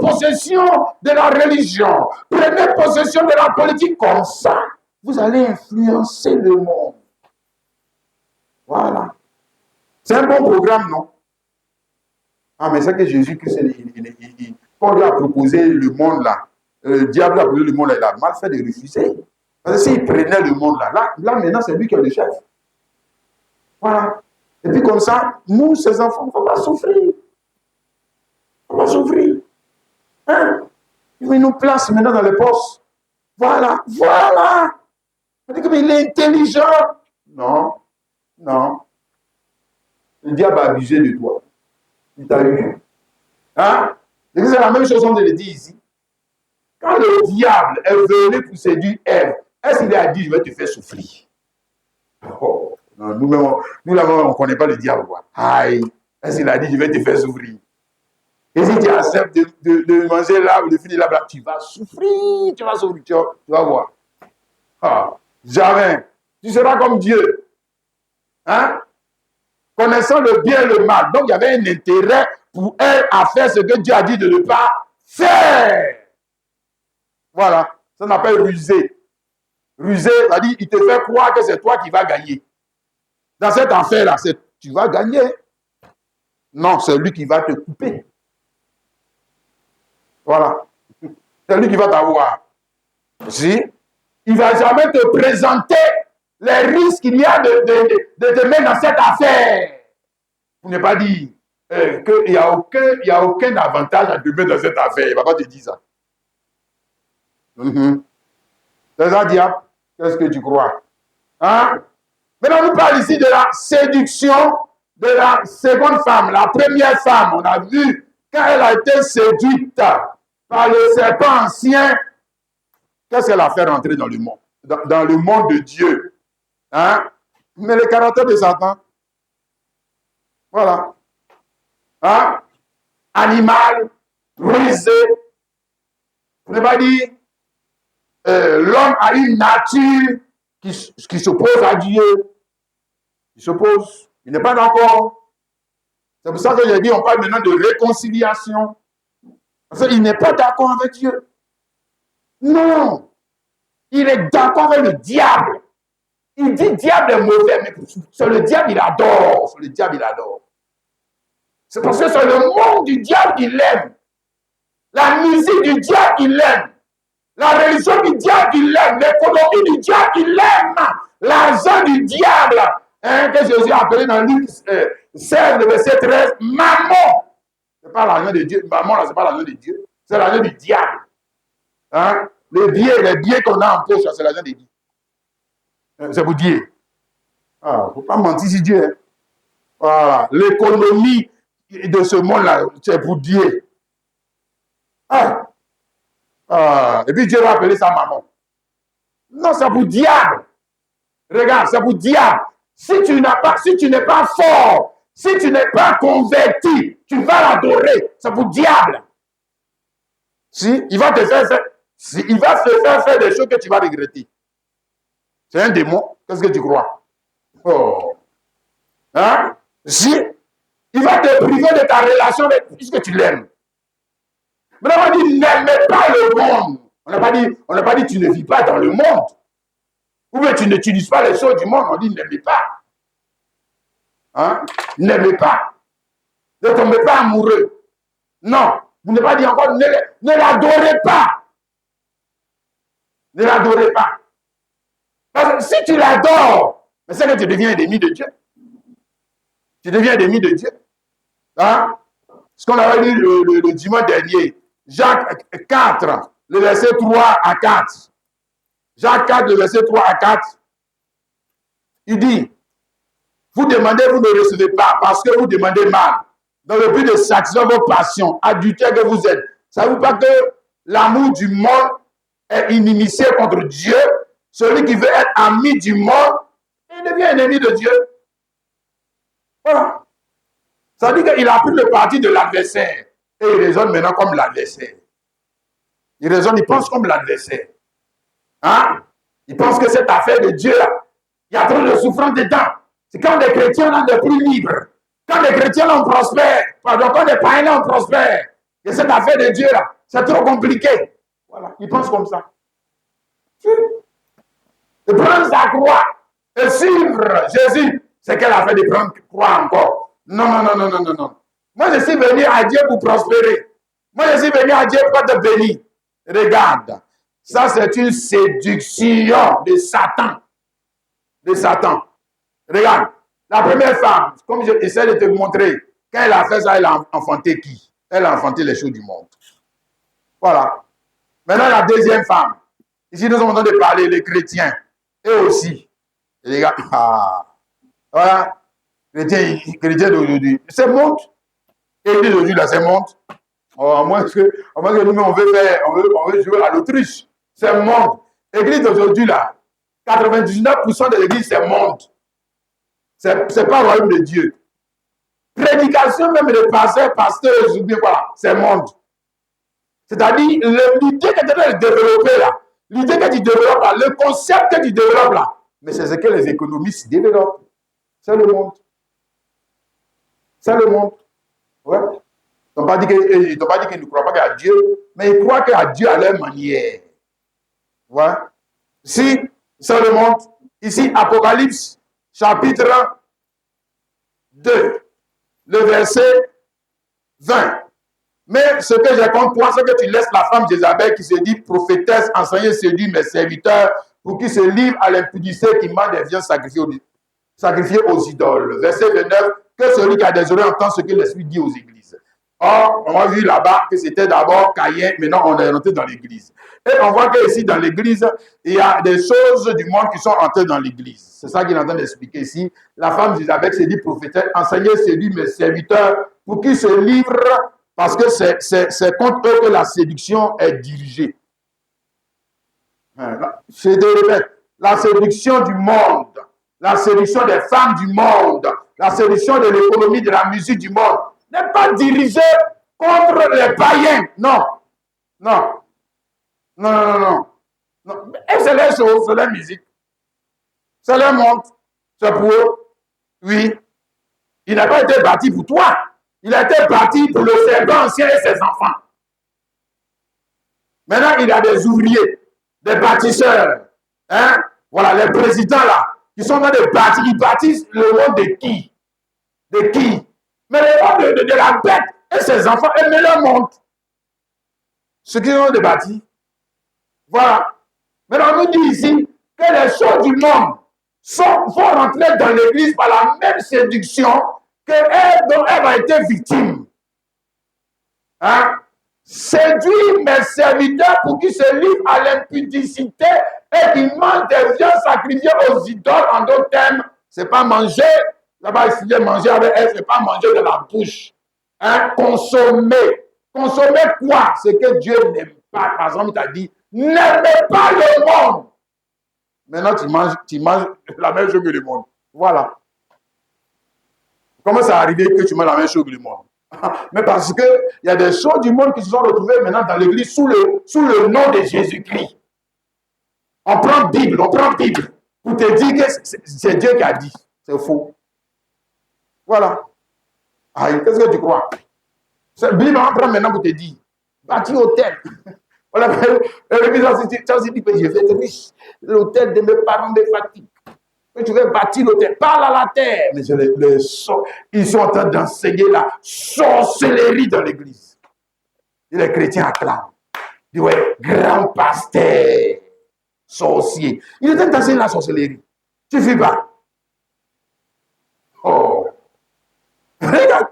possession de la religion, prenez possession de la politique, comme ça, vous allez influencer le monde. Voilà. C'est un bon programme, non? Ah, mais c'est que Jésus-Christ, quand il a proposé le monde là, le diable a proposé le monde là, il a mal fait de refuser. Parce que s'il prenait le monde là, maintenant, c'est lui qui est le chef. Voilà. Et puis comme ça, nous, ces enfants, on va souffrir. On va souffrir. Hein? Il nous place maintenant dans les postes. Voilà. On dit qu'il est intelligent. Non. Le diable a abusé de toi. Il t'a eu. Hein? C'est la même chose qu'on le dit ici. Quand le diable est venu pour séduire Ève, est-ce qu'il a dit je vais te faire souffrir? Oh, non, nous là, on ne connaît pas le diable. Quoi. Aïe, est-ce qu'il a dit je vais te faire souffrir? Et si tu acceptes de manger là ou de finir là, tu vas souffrir, tu vas voir. Ah, jamais. Tu seras comme Dieu. Hein? Connaissant le bien et le mal. Donc il y avait un intérêt pour elle à faire ce que Dieu a dit de ne pas faire. Voilà. Ça s'appelle ruser. Ruser, c'est-à-dire, il te fait croire que c'est toi qui vas gagner. Dans cette affaire-là, tu vas gagner. Non, c'est lui qui va te couper. Voilà. C'est lui qui va t'avoir. Si, il ne va jamais te présenter les risques qu'il y a de te mettre dans cette affaire. Pour ne pas dire qu'il n'y a aucun avantage à te mettre dans cette affaire. Il ne va pas te dire ça. C'est ça, diable. Qu'est-ce que tu crois? Hein? Maintenant, on nous parle ici de la séduction de la seconde femme. La première femme, on a vu, quand elle a été séduite par le serpent ancien, qu'est-ce qu'elle a fait rentrer dans le monde? Dans le monde de Dieu. Hein? Mais le caractère de Satan, voilà. Hein? Animal, rusé. On ne va pas dire, l'homme a une nature qui s'oppose à Dieu. Il s'oppose. Il n'est pas d'accord. C'est pour ça que j'ai dit, on parle maintenant de réconciliation. Parce qu'il n'est pas d'accord avec Dieu. Non. Il est d'accord avec le diable. Il dit diable est mauvais, mais c'est le diable, il adore. C'est le diable, il adore. C'est parce que c'est le monde du diable qu'il aime. La musique du diable, il aime. La religion du diable, il aime. L'économie du diable, il aime. L'argent du diable, hein, que Jésus a appelé dans Luc 16, le verset 13, maman. Ce n'est pas l'argent de Dieu. Maman, là, ce n'est pas l'argent de Dieu. C'est l'argent du diable. Hein? Les billets qu'on a en poche, c'est l'argent de Dieu. C'est pour Dieu. Il ne faut pas mentir sur Dieu. Hein. Voilà. L'économie de ce monde-là, c'est pour Dieu. Et puis Dieu va appeler sa maman. Non, c'est pour diable. Regarde, c'est pour diable. Si tu n'es pas fort, si tu n'es pas converti, tu vas l'adorer. C'est pour diable. Si, il va te faire des choses que tu vas regretter. C'est un démon. Qu'est-ce que tu crois? Oh. Hein? Si, il va te priver de ta relation puisque tu l'aimes. Mais on a dit, n'aimez pas le monde. On n'a pas dit, tu ne vis pas dans le monde. Ou bien tu n'utilises pas les choses du monde. On dit, n'aimez pas. Hein? N'aimez pas. Ne tombez pas amoureux. Non. Vous n'avez pas dit encore, ne l'adorez pas. Ne l'adorez pas. Parce que si tu l'adores, c'est que tu deviens ennemi de Dieu. Tu deviens ennemi de Dieu. Hein? Ce qu'on avait dit le dimanche dernier. Jacques 4, le verset 3 à 4. Jacques 4, le verset 3 à 4. Il dit, vous demandez, vous ne recevez pas parce que vous demandez mal. Dans le but de satisfaire vos passions, adultères que vous êtes. Savez-vous pas que l'amour du monde est inimitié contre Dieu? Celui qui veut être ami du monde, il devient ennemi de Dieu. Voilà. Ça veut dire qu'il a pris le parti de l'adversaire. Et il raisonne maintenant comme l'adversaire. Il raisonne, il pense comme l'adversaire. Hein? Il pense que cette affaire de Dieu, là, il y a trop de souffrance dedans. C'est quand les chrétiens là, on est plus libres. Quand les chrétiens là, on prospère. Pardon, quand les païens là, on prospère. Et cette affaire de Dieu, là, c'est trop compliqué. Voilà, il pense comme ça. De prendre sa croix et suivre Jésus, c'est quelle affaire de prendre croix encore? Non. Moi, je suis venu à Dieu pour prospérer. Moi, je suis venu à Dieu pour te bénir. Regarde, ça c'est une séduction de Satan. De Satan. Regarde, la première femme, comme j'essaie de te montrer, quand elle a fait ça, elle a enfanté qui? Elle a enfanté les choses du monde. Voilà. Maintenant, la deuxième femme. Ici, nous sommes en train de parler, les chrétiens. Et aussi, les gars, voilà, chrétiens d'aujourd'hui. C'est monde. L'église d'aujourd'hui, là, c'est monde. À moins que nous, on veut jouer à l'Autriche. C'est monde. L'église d'aujourd'hui, là, 99% de l'église, c'est monde. C'est pas le royaume de Dieu. Prédication même de pasteurs, j'oublie quoi, c'est monde. C'est-à-dire, l'idée que tu dois développer là, l'idée que tu développes là, le concept que tu développes là, mais c'est ce que les économistes développent. C'est le monde. C'est le monde. Ouais. Ils n'ont pas dit qu'ils ne croient pas à Dieu, mais ils croient à Dieu à leur manière. Ouais. Si, c'est le monde. Ici, Apocalypse, chapitre 2, le verset 20. Mais ce que j'ai contre toi, c'est que tu laisses la femme Jézabel qui se dit prophétesse, enseigner, séduire mes serviteurs pour qu'ils se livrent à l'impudicité qui m'a des viandes sacrifiées aux idoles. Verset 29, que celui qui a des oreilles entend ce que l'Esprit dit aux églises. Or, on a vu là-bas que c'était d'abord Caïn, maintenant on est rentré dans l'église. Et on voit qu'ici, dans l'église, il y a des choses du monde qui sont entrées dans l'église. C'est ça qu'il est en train d'expliquer ici. La femme d'Isabelle se dit prophétesse, enseigner, séduire mes serviteurs pour qu'ils se livrent, parce que c'est contre eux que la séduction est dirigée. Je te répète, la séduction du monde, la séduction des femmes du monde, la séduction de l'économie, de la musique du monde, n'est pas dirigée contre les païens. Non. Et c'est les choses, c'est la musique. Ça leur montre. C'est pour eux. Oui. Il n'a pas été bâti pour toi. Il a été bâti pour le serpent ancien et ses enfants. Maintenant, il y a des ouvriers, des bâtisseurs. Hein? Voilà, les présidents là, qui sont dans des bâtis. Ils bâtissent le monde de qui? De qui? Mais le monde de la bête et ses enfants, et me leur montrent. Ce qu'ils ont bâti. Voilà. Maintenant, on nous dit ici que les choses du monde vont rentrer dans l'église par la même séduction dont elle a été victime. Hein? Séduire mes serviteurs pour qu'ils se livrent à l'impudicité et qu'ils mangent des viandes sacrifiées aux idoles. En d'autres termes, ce n'est pas manger, là-bas, il manger avec elle, ce n'est pas manger de la bouche. Hein? Consommer. Consommer quoi? Ce que Dieu n'aime pas. Par exemple, il t'a dit, n'aimez pas le monde. Maintenant, tu manges la même chose que le monde. Voilà. Comment ça arrivé que tu manges la même chose que le monde? Mais parce qu'il y a des choses du monde qui se sont retrouvées maintenant dans l'église sous le nom de Jésus-Christ. On prend Bible pour te dire que c'est Dieu qui a dit. C'est faux. Voilà. Qu'est-ce que tu crois? C'est Bible, on prend maintenant pour te dire. Bâti hôtel. Voilà. Tu as aussi dit que je vais être riche. L'hôtel de mes parents me fatigue. Tu veux bâtir l'hôtel, parle à la terre. Mais ils sont en train d'enseigner la sorcellerie dans l'église. Et les chrétiens acclament. Ils disent, ouais, grand pasteur, sorcier. Il est en train d'enseigner la sorcellerie. Tu ne fais pas. Oh. Regarde.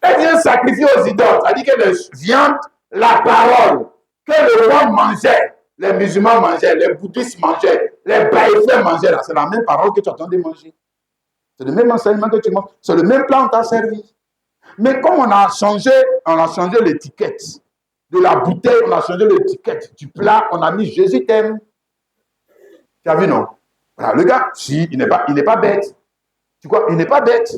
Elle vient sacrifier aux idoles. Ça dit que les viandes, la parole, que le roi mangeait. Les musulmans mangeaient, les bouddhistes mangeaient, les baïfés mangeaient. C'est la même parole que tu attends de manger. C'est le même enseignement que tu manges. C'est le même plan qu'on t'a servi. Mais comme on a changé l'étiquette de la bouteille, on a changé l'étiquette du plat, on a mis Jésus t'aime. Tu as vu, non? Voilà, le gars, si, il n'est pas bête. Tu vois, il n'est pas bête.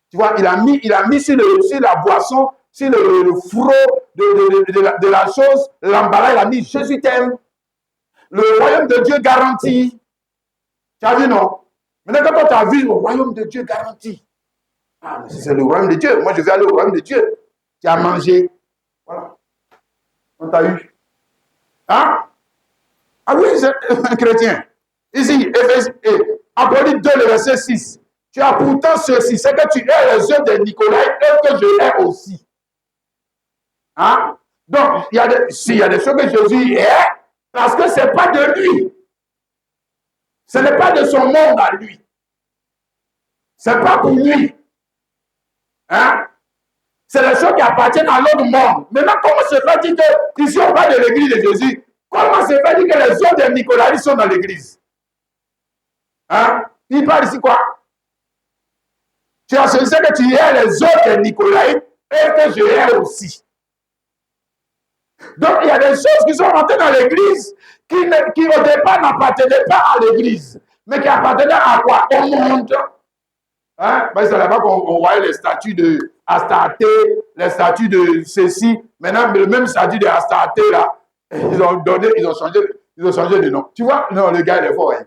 Tu vois, il a mis sur la boisson, sur le fourreau de la chose, l'emballage, il a mis Jésus t'aime. Le royaume de Dieu garanti. Tu as vu, non? Maintenant, quand tu as vu le royaume de Dieu garanti. Ah, mais c'est le royaume de Dieu. Moi, je vais aller au royaume de Dieu. Tu as mangé. Voilà. On t'a eu. Hein? Ah oui, c'est un chrétien. Ici, Apocalypse 2, le verset 6. Tu as pourtant ceci, c'est que tu es les yeux de Nicolas et que je l'ai aussi. Hein? Donc, il y a des choses que Jésus est, parce que ce n'est pas de lui. Ce n'est pas de son monde à lui. Ce n'est pas pour lui. Hein? C'est les choses qui appartiennent à l'autre monde. Maintenant, comment se fait-il que, ici on parle de l'église de Jésus, comment se fait-il que les hommes de Nicolas sont dans l'église? Hein? Il parle ici quoi? Tu as censé que tu es les hommes de Nicolas et que je ai aussi. Donc, il y a des choses qui sont rentrées dans l'église qui au départ n'appartenaient pas à l'église, mais qui appartenaient à quoi? Au monde. Hein? C'est là-bas qu'on voyait les statues de Astarté, les statues de ceci. Maintenant, le même statut de Astarté, là, ils ont changé de nom. Tu vois? Non, le gars, il est fort. Hein?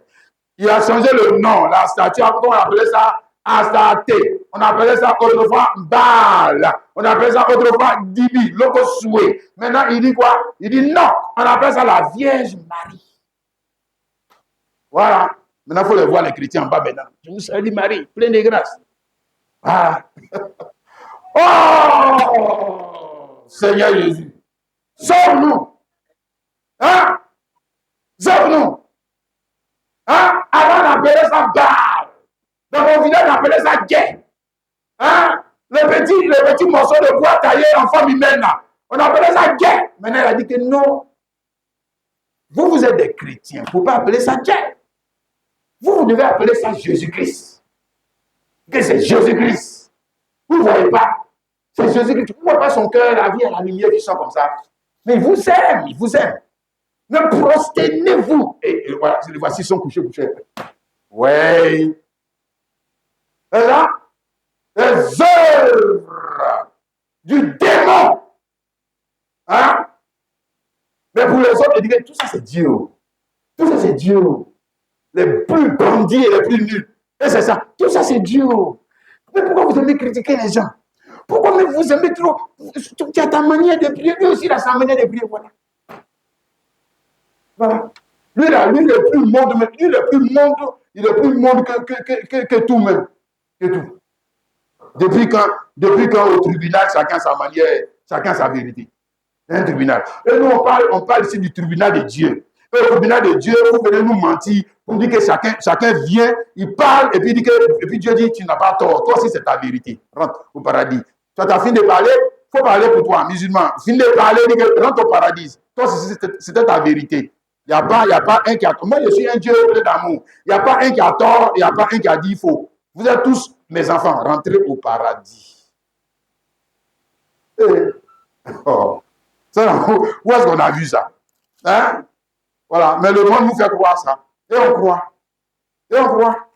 Il a changé le nom. La statue, on appelait ça Astarté. On appelait ça autrefois Baal. On appelait ça autrefois Dibi, Lokosoué. Maintenant, il dit quoi? Il dit non. On appelle ça la Vierge Marie. Voilà. Maintenant, il faut les voir, les chrétiens en bas maintenant. Je vous salue Marie, pleine de grâce. Ah. Oh! Seigneur Jésus. Sauve-nous. Hein? Sauve-nous. Hein? Avant d'appeler ça Baal. Dans mon village, on appelait ça guet. Hein? Le petit morceau de bois taillé en forme humaine là. On appelait ça guet. Maintenant, il a dit que non. Vous êtes des chrétiens. Il ne faut pas appeler ça guet. Vous devez appeler ça Jésus-Christ. Que c'est Jésus-Christ. Vous ne voyez pas. C'est Jésus-Christ. Vous ne voyez pas son cœur, la vie et la lumière qui sont comme ça. Mais il vous aime, il vous aime. Ne prosternez-vous. Et voilà, voici son coucher. Oui. Et là, les œuvres du démon. Hein? Mais pour les autres, ils disent que tout ça c'est Dieu. Tout ça c'est Dieu. les plus bandits et les plus nuls. Et c'est ça. Tout ça, c'est Dieu. Mais pourquoi vous aimez critiquer les gens? Pourquoi vous aimez trop? Tu as ta manière de prier, lui aussi il a sa manière de prier. Voilà. Voilà. Lui, là, lui, le plus monde, lui, le plus monde, il est plus monde que tout même. Que tout. Depuis quand au tribunal, chacun sa manière, chacun sa vérité. C'est un tribunal. Et nous, on parle ici du tribunal de Dieu. Et au tribunal de Dieu, vous venez nous mentir, pour dire que chacun vient, il parle, et puis Dieu dit, tu n'as pas tort. Toi aussi, c'est ta vérité. Rentre au paradis. Toi, tu as fini de parler, il faut parler pour toi, musulman. Fini de parler, dit que rentre au paradis. Toi, c'était ta vérité. Il n'y a pas un qui a tort. Moi, je suis un Dieu plein d'amour. Il n'y a pas un qui a tort, il n'y a pas un qui a dit faux. Vous êtes tous mes enfants, rentrez au paradis. Oh. Ça, où est-ce qu'on a vu ça? Hein? Voilà. Mais le monde nous fait croire ça. Et on croit. Et on croit.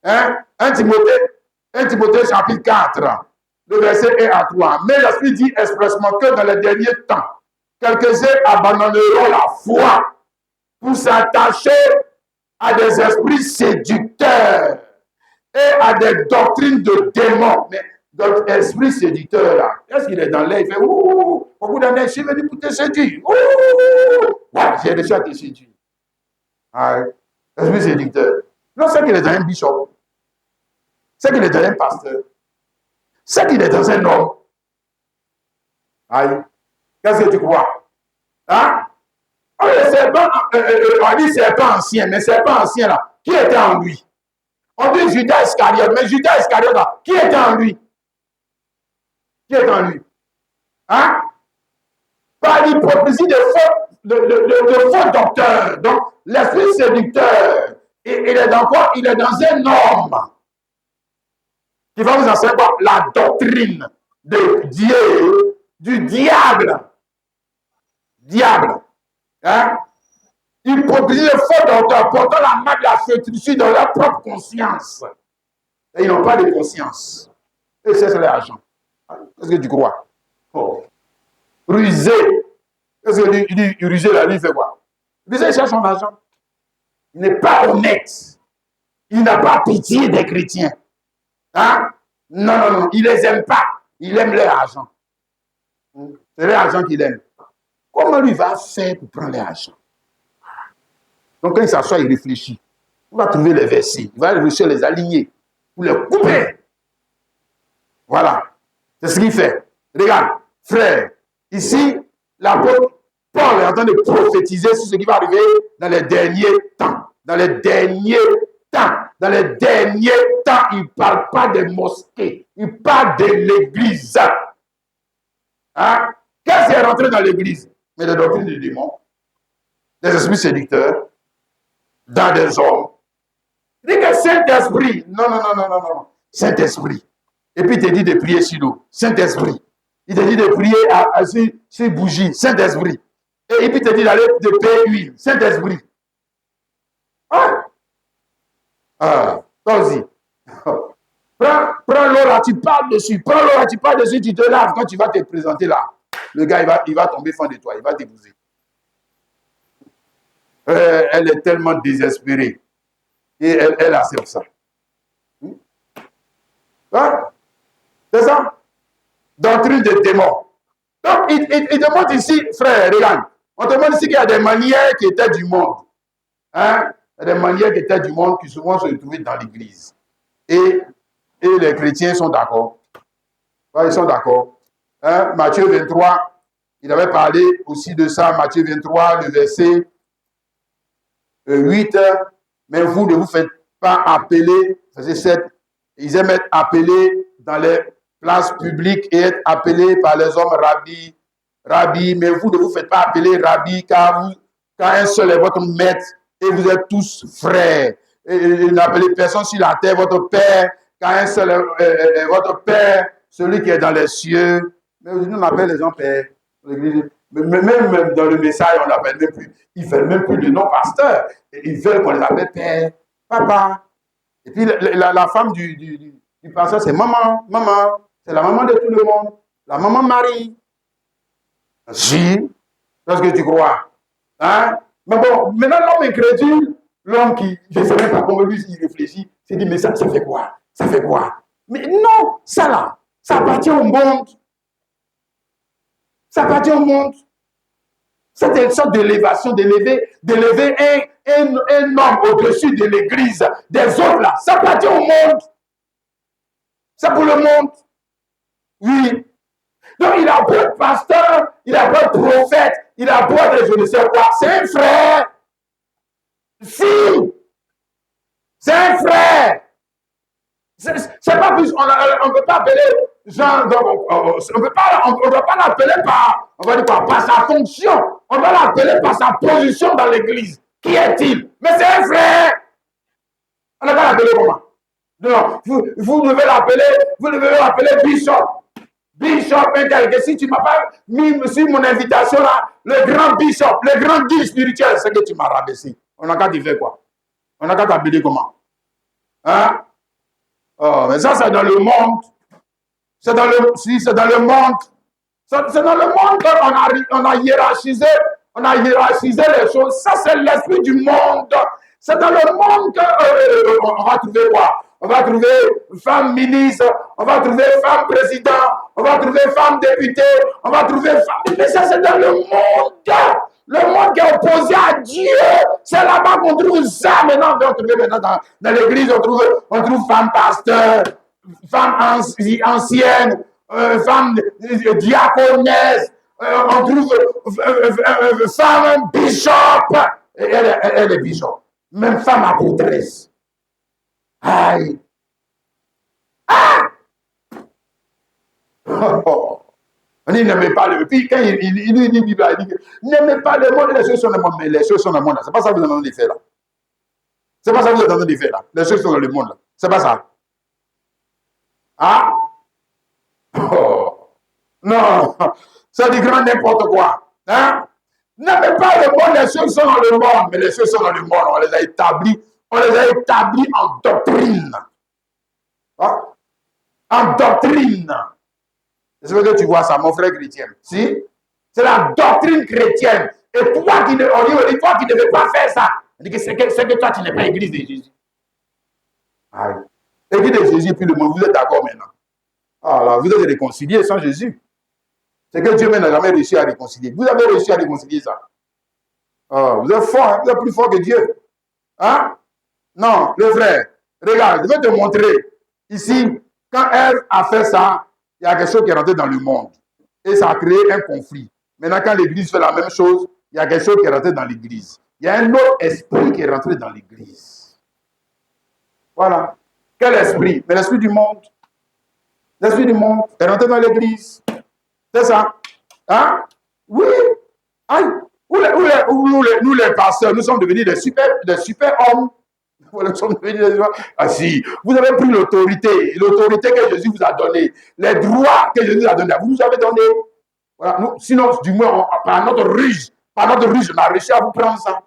Hein? 1 Timothée chapitre 4, le verset 1 à 3. Mais l'Esprit dit expressement que dans les derniers temps, quelques-uns abandonneront la foi pour s'attacher à des esprits séducteurs et à des doctrines de démons. Mais notre esprit séducteur, là, est-ce qu'il est dans l'air? Il fait ouh, au bout d'un an, je suis venu pour te séduire. Ouais, j'ai déjà été séduit. Ah, esprit séducteur. Non, c'est qu'il est dans un bishop. C'est qu'il est dans un pasteur. C'est qu'il est dans un homme. Aïe. Qu'est-ce que tu crois? Hein? Oh, on dit serpent ancien, mais serpent ancien là, qui était en lui? On dit Judas Iscariote, mais Judas Iscariote là, qui était en lui? Qui est en lui? Hein? Par l'hypocrisie de faux docteurs. Donc, l'esprit séducteur, il est dans quoi? Il est dans un homme qui va vous enseigner quoi? La doctrine de Dieu, du diable. Diable. Hein? Hypocrisie de faux docteurs, portant la marque de la fétichité dans leur propre conscience. Et ils n'ont pas de conscience. Et c'est l'argent. Qu'est-ce que tu crois? Oh. Rusé. Qu'est-ce qu'il dit? Rusé, là, lui, il fait quoi? Rusé, il cherche son argent. Il n'est pas honnête. Il n'a pas pitié des chrétiens. Hein? Non, non, non. Il ne les aime pas. Il aime leur argent. C'est leur argent qu'il aime. Comment lui va faire pour prendre leur argent? Donc, quand il s'assoit, il réfléchit. Il va trouver les versets. Il va réfléchir, les aligner. Pour les couper. Voilà. C'est ce qu'il fait. Regarde, frère. Ici, l'apôtre Paul est en train de prophétiser sur ce qui va arriver dans les derniers temps. Dans les derniers temps. Dans les derniers temps, il ne parle pas des mosquées. Il parle de l'église. Hein? Qu'est-ce qui est rentré dans l'église? Mais des doctrines du démon, des esprits séducteurs, dans des hommes. Il dit que Saint-Esprit, non. Saint-Esprit. Et puis il te dit de prier sur l'eau. Saint-Esprit. Il te dit de prier sur bougie. Saint-Esprit. Et puis il te dit d'aller de payer huile. Saint-Esprit. Hein? Ah, toi aussi. Prends l'eau là, tu parles dessus. Prends l'eau là, tu parles dessus, tu te laves. Quand tu vas te présenter là, le gars, il va tomber fan de toi. Il va t'épouser. Elle est tellement désespérée. Et elle accepte ça. Hein? C'est ça? Doctrine des démons. Donc, il demande ici, frère, regarde. On demande ici qu'il y a des manières qui étaient du monde. Hein? Il y a des manières qui étaient du monde qui souvent se retrouvaient dans l'église. Et les chrétiens sont d'accord. Ils sont d'accord. Hein? Matthieu 23, il avait parlé aussi de ça. Matthieu 23, le verset 8. Mais vous ne vous faites pas appeler, verset 7. Ils aiment être appelés dans les places publiques et être appelés par les hommes rabbi, mais vous ne vous faites pas appeler rabbi car un seul est votre maître et vous êtes tous frères. Et n'appelez personne sur la terre votre père car un seul est votre père, celui qui est dans les cieux. Mais aujourd'hui, on appelle les gens père. Même dans le message, on n'appelle même plus. Ils ne veulent même plus le nom pasteur. Ils veulent qu'on les appelle père, papa. Et puis la femme du pasteur, c'est maman. C'est la maman de tout le monde. La maman Marie. Si, qu'est-ce que tu crois? Hein? Mais bon, maintenant l'homme incrédule, l'homme qui, je ne sais même pas comment lui, il réfléchit, il dit, mais ça fait quoi? Ça fait quoi? Mais non, ça là, ça appartient au monde. Ça appartient au monde. C'est une sorte d'élévation, d'élever un homme au-dessus de l'église, des autres là. Ça appartient au monde. C'est pour le monde. Oui. Donc il a beau être pasteur, il a beau être prophète, il a beau être je ne sais quoi. C'est un frère. Si. C'est un frère. C'est pas plus, on ne peut pas appeler Jean, donc on ne peut pas l'appeler par, on va dire quoi, par sa fonction. On va l'appeler par sa position dans l'église. Qui est-il? Mais c'est un frère. On ne va pas l'appeler comment? Non, vous devez l'appeler Bishop. Bishop, que si tu ne m'as pas mis sur mon invitation là, le grand Bishop, le grand guide spirituel, c'est que tu m'as rabaissé. On n'a qu'à te faire quoi? On n'a qu'à t'appeler comment? Hein? Oh, mais ça, c'est dans le monde. C'est dans le, si, c'est dans le monde. C'est dans le monde qu'on a hiérarchisé les choses. Ça, c'est l'esprit du monde. C'est dans le monde qu'on va trouver quoi? On va trouver femme ministre, on va trouver femme président, on va trouver femme députée, on va trouver femme. Mais ça, c'est dans le monde. Le monde qui est opposé à Dieu, c'est là-bas qu'on trouve ça. Maintenant, on va trouver maintenant dans l'église, on trouve femme pasteur, femme ancienne, femme diaconesse, on trouve femme bishop. Elle est bishop. Même femme apôtresse. Aïe. Ah! Oh. Il n'aimait pas le. Puis quand il dit Bible, il dit n'aimez pas le monde, les choses sont dans le monde, mais les choses sont dans le monde. C'est pas ça que vous êtes en train de faire là. C'est pas ça que vous êtes en train de faire là. Les choses sont dans le monde là. C'est pas ça. Ah? Oh. Non. Ça dit grand n'importe quoi. Hein? N'aimez pas le monde, les choses sont dans le monde, mais les choses sont dans le monde. On les a établis en doctrine. Ah? En doctrine. C'est ce que tu vois ça, mon frère chrétien. Si? C'est la doctrine chrétienne. Et toi qui ne veux pas faire ça, c'est que toi, tu n'es pas église de Jésus. Ah, église de Jésus, puis le monde, vous êtes d'accord maintenant. Ah là, vous êtes réconciliés sans Jésus. C'est que Dieu n'a jamais réussi à réconcilier. Vous avez réussi à réconcilier ça. Oh, vous êtes fort, hein? Vous êtes plus fort que Dieu. Hein? Non, le frère, regarde, je vais te montrer. Ici, quand Ève a fait ça, il y a quelque chose qui est rentré dans le monde. Et ça a créé un conflit. Maintenant, quand l'Église fait la même chose, il y a quelque chose qui est rentré dans l'Église. Il y a un autre esprit qui est rentré dans l'Église. Voilà. Quel esprit? Mais l'esprit du monde. L'esprit du monde est rentré dans l'Église. C'est ça. Hein? Oui. Aïe. Nous, les pasteurs, nous sommes devenus des super hommes. Ah si, vous avez pris l'autorité que Jésus vous a donnée, les droits que Jésus vous a donnés, vous nous avez donné. Voilà, nous, sinon, du moins, par notre ruse, on a réussi à vous prendre ça.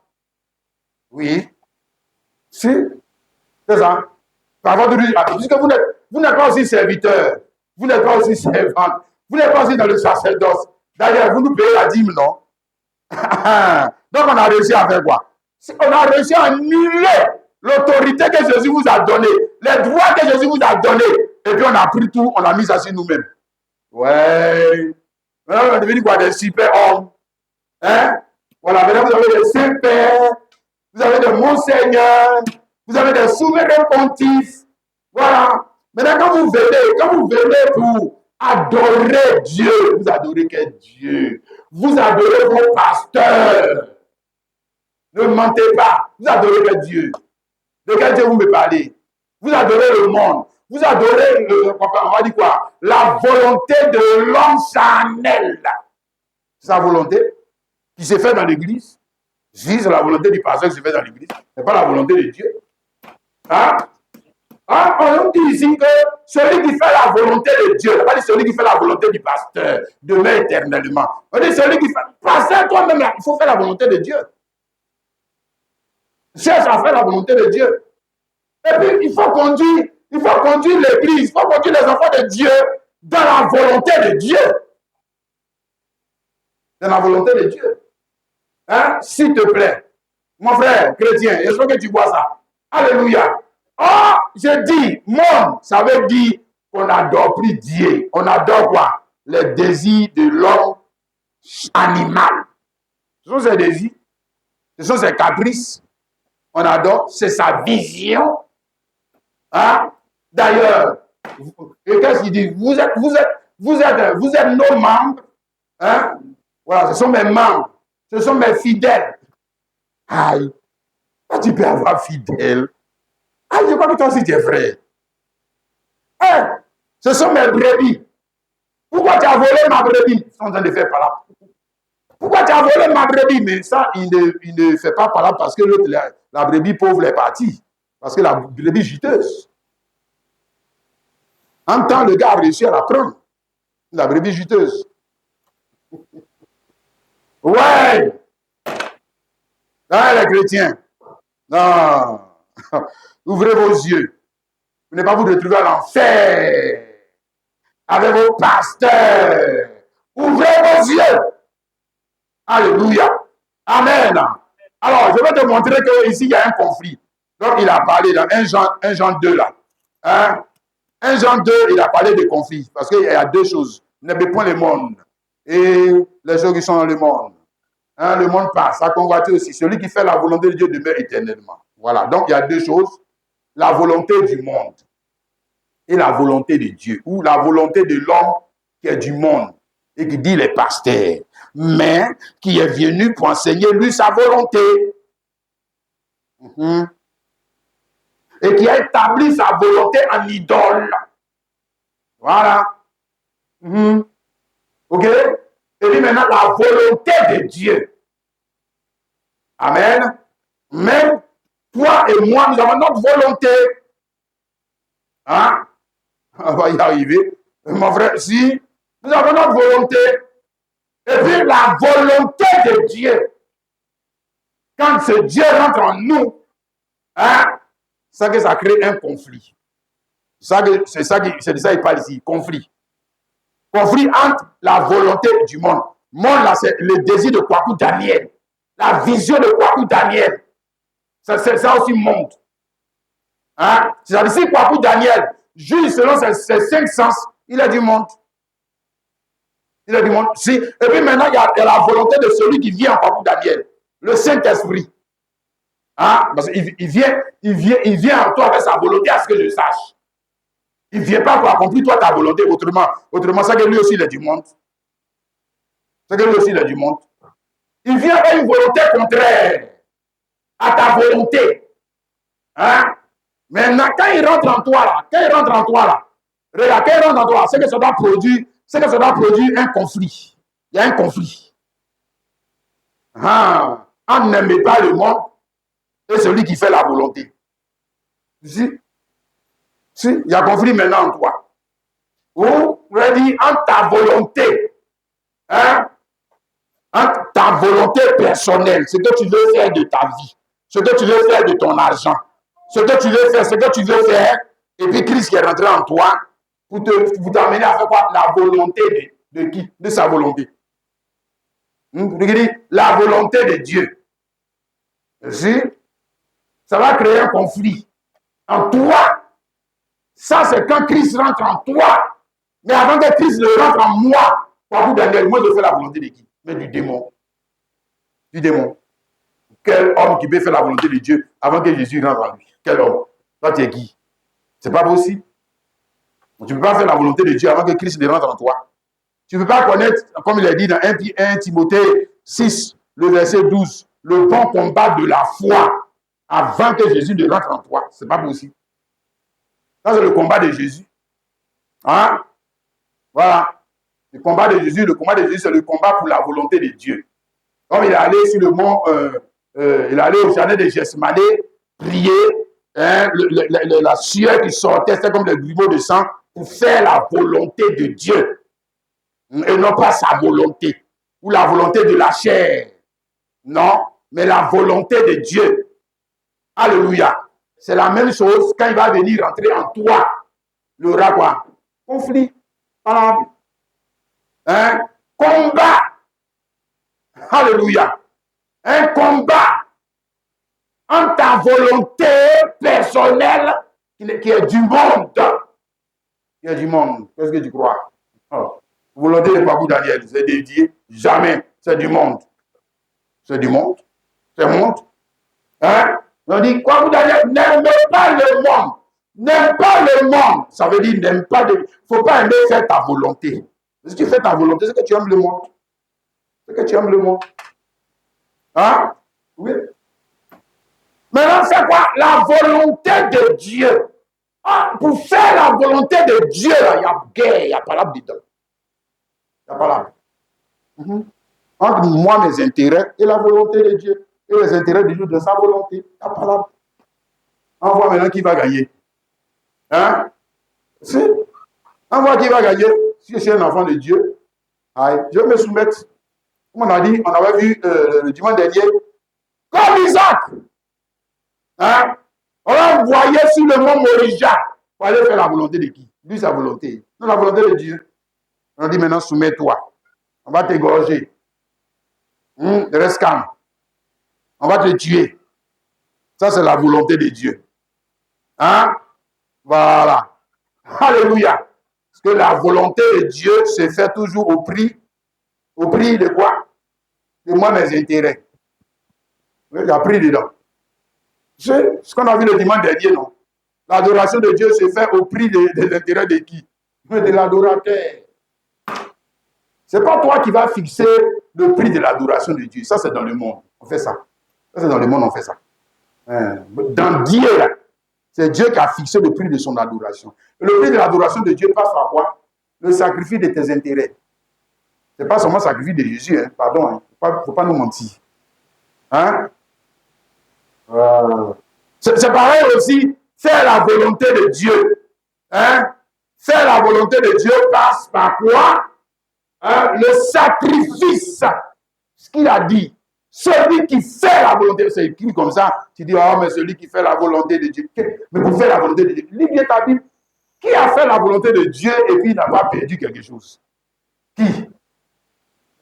Oui. Si, c'est ça. Par votre ruse, puisque vous n'êtes pas aussi serviteur, vous n'êtes pas aussi servante, vous n'êtes pas aussi dans le sacerdoce. D'ailleurs, vous nous payez la dîme, non? Donc, on a réussi à faire quoi? On a réussi à annuler l'autorité que Jésus vous a donnée, les droits que Jésus vous a donnés, et puis on a pris tout, on a mis ça sur nous-mêmes. Ouais. Maintenant, on est devenu quoi? Des super hommes. Hein? Voilà, maintenant vous avez des saints-pères, vous avez des monseigneurs, vous avez des souverains pontifs. Voilà. Maintenant, quand vous venez pour adorer Dieu, vous adorez quel Dieu? Vous adorez vos pasteurs. Ne mentez pas, vous adorez quel Dieu? De quel Dieu vous me parlez? Vous adorez le monde. Vous adorez, on va dire quoi? La volonté de l'homme charnel. Sa volonté qui s'est faite dans l'église. Si c'est la volonté du pasteur qui s'est faite dans l'église, ce n'est pas la volonté de Dieu. Hein? On dit ici que celui qui fait la volonté de Dieu, on n'a pas dit celui qui fait la volonté du pasteur demeure éternellement. On dit celui qui fait. Pasteur, toi-même, il faut faire la volonté de Dieu. Cherche à faire la volonté de Dieu. Et puis, il faut conduire l'église, il faut conduire les enfants de Dieu dans la volonté de Dieu. Dans la volonté de Dieu. Hein? S'il te plaît, Mon frère chrétien, j'espère que tu vois ça. Alléluia. Oh, je dis, monde, ça veut dire qu'on n'adore plus Dieu. On adore quoi? Les désirs de l'homme animal. Ce sont ses désirs, ce sont ses caprices. On adore, c'est sa vision. Hein? D'ailleurs, et qu'est-ce qu'il dit? Vous êtes nos membres. Hein? Voilà, ce sont mes membres. Ce sont mes fidèles. Aïe, tu peux avoir fidèle. Aïe, je crois que toi aussi tu es frère. Hein? Ce sont mes brebis. Pourquoi tu as volé ma brebis? Ils sont en train de faire par là. Pourquoi tu as volé ma brebis? Mais ça, il ne fait pas par là parce que l'autre, la brebis pauvre est partie. Parce que la brebis juteuse. En temps, le gars a réussi à la prendre. La brebis juteuse. Ouais. Ah, les chrétiens. Non. Ouvrez vos yeux. Vous n'allez pas vous retrouver à l'enfer avec vos pasteurs. Ouvrez vos yeux. Alléluia. Amen. Alors, je vais te montrer qu'ici, il y a un conflit. Donc, il a parlé dans 1 Jean 2, là. Hein? 1 Jean 2, il a parlé de conflit. Parce qu'il y a deux choses. N'aimez point le monde. Et les gens qui sont dans le monde. Hein, le monde passe. Ça convoite aussi. Celui qui fait la volonté de Dieu demeure éternellement. Voilà. Donc, il y a deux choses. La volonté du monde et la volonté de Dieu. Ou la volonté de l'homme qui est du monde et qui dit les pasteurs. Mais qui est venu pour enseigner lui sa volonté. Et qui a établi sa volonté en idole. Voilà. OK? Et puis maintenant, la volonté de Dieu. Amen. Même toi et moi, nous avons notre volonté. Hein? On va y arriver. Mon frère, si nous avons notre volonté, et puis la volonté de Dieu, quand ce Dieu rentre en nous, hein, ça que ça crée un conflit. C'est de ça qu'il parle ici, conflit. Conflit entre la volonté du monde. Monde, là, c'est le désir de Kwaku Daniel. La vision de Kwaku Daniel. Ça aussi monte. Hein? C'est-à-dire, si Kwaku Daniel juge selon ses 5 sens, il a du monde. Il a du monde. Si, et puis maintenant, il y a la volonté de celui qui vient en Kwaku Daniel. Le Saint-Esprit. Hein? Parce qu'il vient en toi avec sa volonté à ce que je sache. Il ne vient pas pour accomplir toi ta volonté autrement, ça que lui aussi il est du monde. Ça que lui aussi il est du monde. Il vient avec une volonté contraire à ta volonté. Hein? Maintenant, quand il rentre en toi là, regarde, quand il rentre en toi, c'est que ça doit produire un conflit. Il y a un conflit. Ah, on n'aime pas le monde et celui qui fait la volonté. Si, il y a conflit maintenant en toi. Ou, on va dire, entre ta volonté, hein, entre ta volonté personnelle, ce que tu veux faire de ta vie, ce que tu veux faire de ton argent, ce que tu veux faire, et puis Christ qui est rentré en toi pour t'amener à faire quoi? La volonté de qui? De sa volonté. La volonté de Dieu. Si, ça va créer un conflit en toi. Ça, c'est quand Christ rentre en toi. Mais avant que Christ ne rentre en moi, moi, je fais la volonté de qui? Mais du démon. Du démon. Quel homme qui peut faire la volonté de Dieu avant que Jésus rentre en lui? Quel homme? Toi, tu es qui? C'est pas possible. Tu ne peux pas faire la volonté de Dieu avant que Christ ne rentre en toi. Tu ne peux pas connaître, comme il est dit dans 1 Timothée 6, le verset 12, le bon combat de la foi avant que Jésus ne rentre en toi. C'est pas possible. Ça, c'est le combat de Jésus. Hein? Voilà. Le combat de Jésus, c'est le combat pour la volonté de Dieu. Comme il est allé sur le mont, il est allé au jardin de Gethsémane, prier, hein, la sueur qui sortait, c'était comme des grumeaux de sang, pour faire la volonté de Dieu. Et non pas sa volonté, ou la volonté de la chair. Non, mais la volonté de Dieu. Alléluia. C'est la même chose quand il va venir rentrer en toi. Il y aura quoi? Conflit. Un combat. Alléluia. Un combat. entre ta volonté personnelle qui est du monde. Qui est du monde. Qu'est-ce que tu crois? Oh. Volonté de Babou Daniel, c'est dédié. Jamais. C'est du monde. C'est du monde. C'est monde. Hein? On dit, Babou Daniel, n'aime pas le monde. N'aime pas le monde. Ça veut dire, n'aime pas de. Il ne faut pas aimer faire ta volonté. Si tu fais ta volonté, c'est que tu aimes le monde. C'est que tu aimes le monde. Hein? Oui. Maintenant, c'est quoi? La volonté de Dieu. Ah, pour faire la volonté de Dieu, il y a guerre, il y a palabre dedans. Il y a palabre. Entre moi, mes intérêts et la volonté de Dieu. Et les intérêts de Dieu de sa volonté. Il y a palabre. On voit maintenant qui va gagner. Hein? Si? On voit qui va gagner. Si je suis un enfant de Dieu, je vais me soumettre. Comme on a dit, on avait vu le dimanche dernier, comme Isaac. Hein? On l'a envoyé sur le mont Morija pour aller faire la volonté de qui? Lui, sa volonté. Non, la volonté de Dieu. On dit maintenant, soumets-toi. On va t'égorger. Reste calme. On va te tuer. Ça, c'est la volonté de Dieu. Hein? Voilà. Alléluia. Parce que la volonté de Dieu se fait toujours au prix de quoi? De moi, mes intérêts. Il y a pris dedans. C'est ce qu'on a vu le dimanche dernier, non? L'adoration de Dieu se fait au prix des intérêts de qui? De l'adorateur. Ce n'est pas toi qui vas fixer le prix de l'adoration de Dieu. Ça, c'est dans le monde. On fait ça. Ça, c'est dans le monde, on fait ça. Dans Dieu, là, c'est Dieu qui a fixé le prix de son adoration. Et le prix de l'adoration de Dieu passe par quoi? Le sacrifice de tes intérêts. Ce n'est pas seulement le sacrifice de Jésus, hein. Pardon, hein. Il ne faut pas nous mentir. Hein? C'est pareil aussi, faire la volonté de Dieu. Hein? Faire la volonté de Dieu passe par quoi? Hein? Le sacrifice. Ce qu'il a dit. Celui qui fait la volonté, c'est écrit comme ça. Tu dis, oh, mais celui qui fait la volonté de Dieu. Mais pour faire la volonté de Dieu, lis bien ta Bible. Qui a fait la volonté de Dieu et puis n'a pas perdu quelque chose? Qui?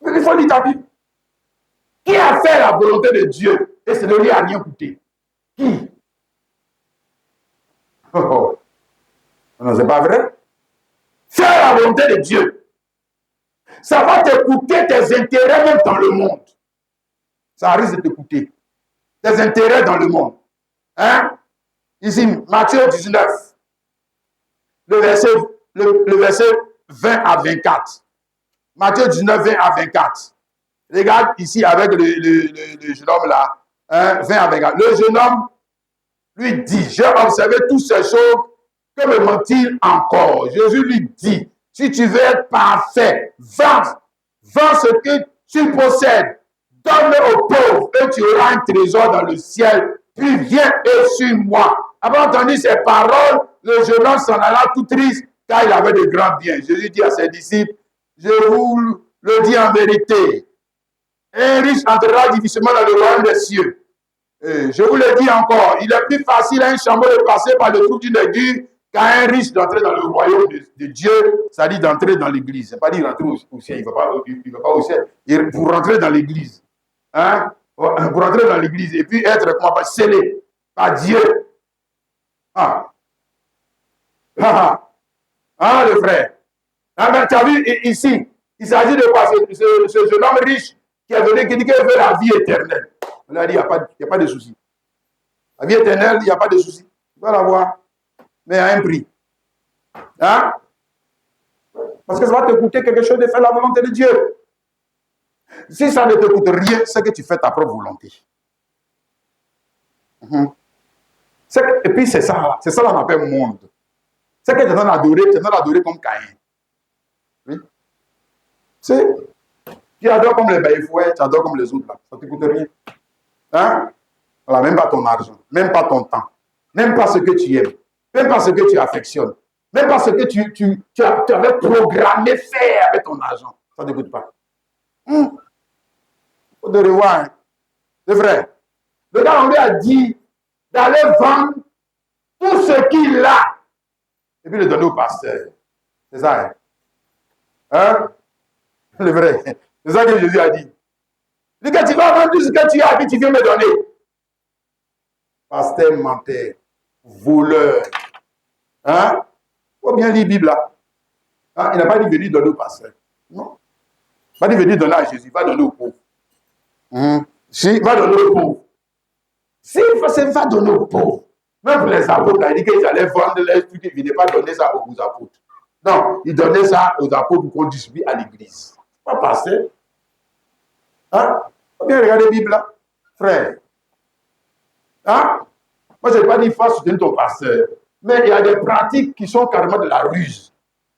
Il faut lire ta Bible. Qui a fait la volonté de Dieu et ça ne lui a rien coûté? Qui? Oh. Non, c'est pas vrai. Faire la volonté de Dieu. Ça va te coûter tes intérêts même dans le monde. Ça risque de te coûter. Tes intérêts dans le monde. Hein? Ici, Matthieu 19, le verset 20 à 24. Matthieu 19, 20 à 24. Regarde ici avec le jeune homme là. Hein, 20 à 24. Le jeune homme lui dit, j'ai observé toutes ces choses, que me ment-il encore? Jésus lui dit, si tu veux être parfait, vends ce que tu possèdes, donne-le aux pauvres et tu auras un trésor dans le ciel, puis viens et suis-moi. Après entendu ces paroles, le jeune homme s'en alla tout triste, car il avait de grands biens. Jésus dit à ses disciples, je vous le dis en vérité, un riche entrera difficilement dans le royaume des cieux. Et je vous le dis encore, il est plus facile à un chameau de passer par le trou d'une aiguille qu'à un riche d'entrer dans le royaume de Dieu, c'est-à-dire d'entrer dans l'église. Ce n'est pas dire rentrer au ciel, il ne va pas au ciel. Pour rentrer dans l'église. Hein? Pour rentrer dans l'église et puis être scellé par Dieu. Ah, le frère. Ah, mais tu as vu ici, il s'agit de quoi? Ce jeune homme riche qui est venu, qui dit qu'il veut la vie éternelle. On a dit, il n'y a pas de souci. La vie éternelle, il n'y a pas de souci. Tu vas l'avoir, mais à un prix. Hein? Parce que ça va te coûter quelque chose de faire la volonté de Dieu. Si ça ne te coûte rien, c'est que tu fais ta propre volonté. Et puis c'est ça qu'on appelle monde. C'est que tu es dans l'adorer comme Caïn. Oui? Tu adores comme les baïfouets, tu adores comme les autres là. Ça ne te coûte rien. Hein? Voilà, même pas ton argent, même pas ton temps, même pas ce que tu aimes, même pas ce que tu affectionnes, même pas ce que tu avais programmé faire avec ton argent. Ça ne te coûte pas. Faut te revoir. Hein? C'est vrai. Le gars, on lui a dit d'aller vendre tout ce qu'il a et puis le donner au pasteur. C'est ça. Hein? Hein? C'est vrai. C'est ça que Jésus a dit. Dis que tu vas vendre tout ce que tu as et puis tu viens me donner. pasteur menteur, voleur. Hein? Il faut bien lire la Bible là. Hein? Il n'a pas dit venir donner au pasteur. Non. Il n'a pas dit venir donner à Jésus, il va donner aux pauvres. Si, il va donner aux pauvres. Si il va donner aux pauvres. Même pour les apôtres, il dit qu'ils allaient vendre les trucs, ils ne venaient pas donner ça aux apôtres. Non, ils donnaient ça aux apôtres pour qu'on distribue à l'église. Pas pasteur. Hein? Il faut bien regarder la Bible là, frère. Hein? Moi, je n'ai pas dit qu'il faut soutenir ton pasteur. Mais il y a des pratiques qui sont carrément de la ruse,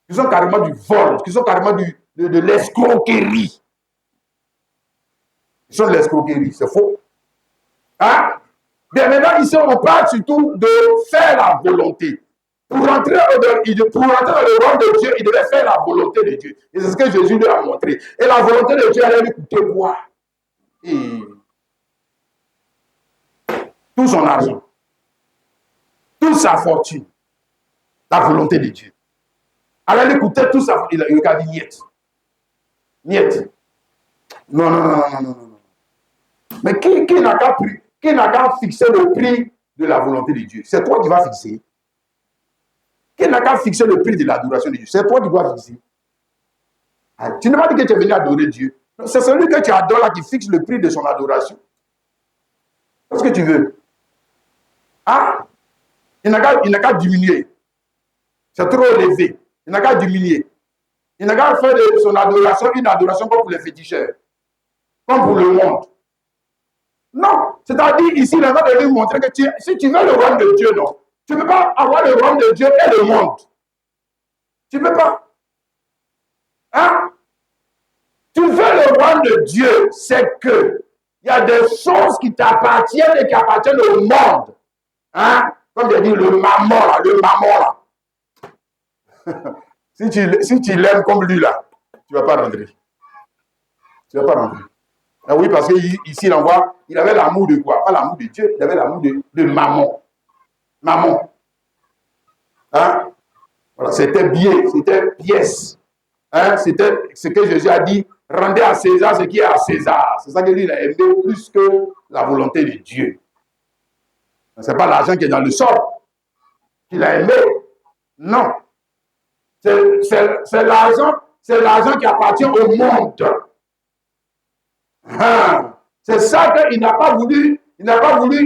qui sont carrément du vol, qui sont carrément de l'escroquerie. Qui sont de l'escroquerie, c'est faux. Hein? Bien maintenant, ici, on parle surtout de faire la volonté. Pour rentrer dans le royaume de Dieu, il devait faire la volonté de Dieu. Et c'est ce que Jésus lui a montré. Et la volonté de Dieu allait lui coûter quoi? Et tout son argent, toute sa fortune, la volonté de Dieu. Alors, il écoutait tout ça. Il a dit niet. Niet. Non. Mais qui n'a qu'à fixer le prix de la volonté de Dieu? C'est toi qui vas fixer. Qui n'a qu'à fixer le prix de l'adoration de Dieu? C'est toi qui dois fixer. Tu n'as pas dit que tu es venu adorer Dieu. C'est celui que tu adores là qui fixe le prix de son adoration. Qu'est-ce que tu veux? Ah, il n'a qu'à diminuer. C'est trop élevé. Il n'a qu'à diminuer. Il n'a qu'à faire de son adoration une adoration comme pour les féticheurs. Comme pour le monde. Non. C'est-à-dire, ici, il est en train de lui montrer que si tu veux le royaume de Dieu, non. Tu ne peux pas avoir le royaume de Dieu et le monde. Tu ne peux pas. Hein? Tu veux le royaume de Dieu, c'est que il y a des choses qui t'appartiennent et qui appartiennent au monde. Hein? Comme j'ai dit, le mammon là. Si tu l'aimes comme lui là, tu ne vas pas rentrer. Tu ne vas pas rentrer. Ah oui, parce qu'ici, il avait l'amour de quoi? Pas l'amour de Dieu, il avait l'amour de mammon. Mammon. Hein? Voilà, c'était bien, c'était pièce. Hein? C'était ce que Jésus a dit, rendez à César ce qui est à César. C'est ça que lui, il a aimé plus que la volonté de Dieu. Ce n'est pas l'argent qui est dans le sol qu'il a aimé. Non. C'est l'argent qui appartient au monde. C'est ça qu'il n'a pas voulu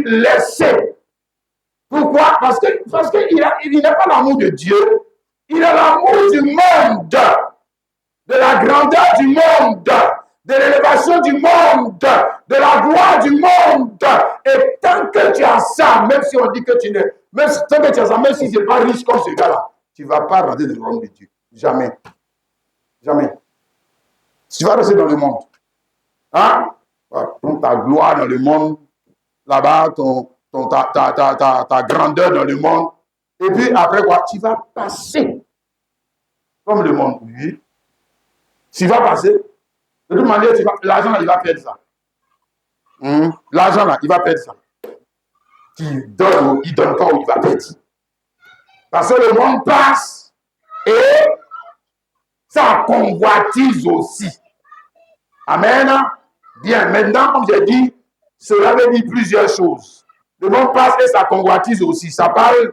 laisser. Pourquoi? Parce qu'il n'a pas l'amour de Dieu. Il a l'amour du monde, de la grandeur du monde, de l'élévation du monde, de la gloire du monde. Et tant que tu as ça, même si on dit que tu n'es, tant que tu as ça, même si tu n'es pas riche comme ce gars-là, tu ne vas pas rentrer dans le royaume de Dieu. Jamais. Jamais. Tu vas rester dans le monde. Hein? Donc ta gloire dans le monde, là-bas, ta grandeur dans le monde. Et puis après quoi? Tu vas passer comme le monde. Oui. Tu vas passer. De toute manière, l'argent là, il va perdre ça. L'argent là, il va perdre ça. Il donne pas ou il va perdre. Parce que le monde passe et ça convoitise aussi. Amen. Bien, maintenant, comme j'ai dit, cela veut dire plusieurs choses. Le monde passe et ça convoitise aussi. Ça parle,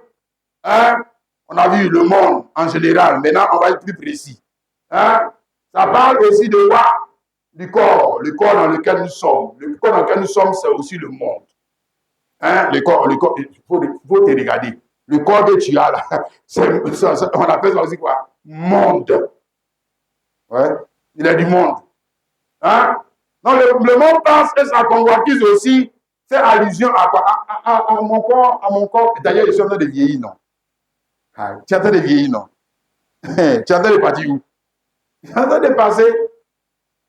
hein, on a vu le monde en général. Maintenant, on va être plus précis. Hein, ça parle aussi de quoi? Du corps. Le corps dans lequel nous sommes. Le corps dans lequel nous sommes, c'est aussi le monde. Hein, le corps, il faut te regarder. Le corps que tu as là, on appelle ça aussi quoi? Monde. Ouais, il est du monde. Hein? Donc le monde pense et ça convoitise aussi, fait allusion à quoi? À mon corps. D'ailleurs, je suis en train de vieillir, non? Tu es en train de vieillir, non? Tu es en train de partir où? Tu es en train de passer.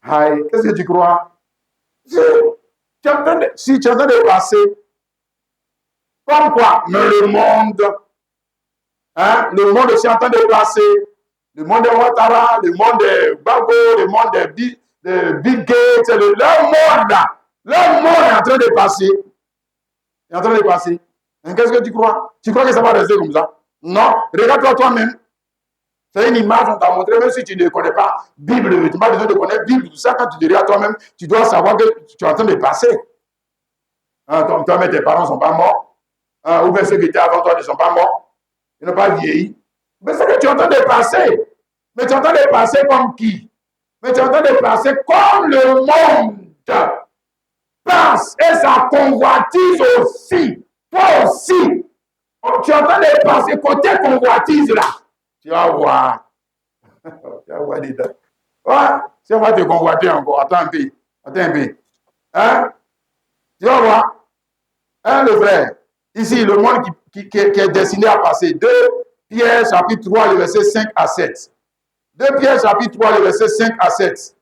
Qu'est-ce que tu crois? Si tu es en train de passer. Comme quoi? Mais le monde, hein? Le monde est en train de passer. Le monde de Ouattara, le monde de Bago, le monde de Bill Gates, leur monde là. Leur monde est en train de passer. Il est en train de passer. Qu'est-ce que tu crois? Tu crois que ça va rester comme ça? Non. Regarde-toi toi-même. C'est une image qu'on t'a montré, même si tu ne connais pas Bible, tu n'as pas besoin de connaître Bible, tout ça, quand tu te regardes toi-même, tu dois savoir que tu es en train de passer. Hein, toi-même, tes parents ne sont pas morts. ou bien ceux qui étaient avant toi ne sont pas morts, ils n'ont pas vieilli. Mais c'est que tu es en train de passer. Mais tu es en train de passer comme qui? Mais tu es en train de passer comme le monde passe et sa convoitise aussi. Toi aussi. Tu es en train de passer côté convoitise là. Tu vas voir. Tu vas voir dedans. Ouais, si on va te convoiter encore, attends un peu. Attends un peu. Hein? Tu vas voir. Hein, le frère? Ici, le monde qui est destiné à passer. 2 Pierre, chapitre 3, le verset 5 à 7. 2 Pierre, chapitre 3, le verset 5 à 7.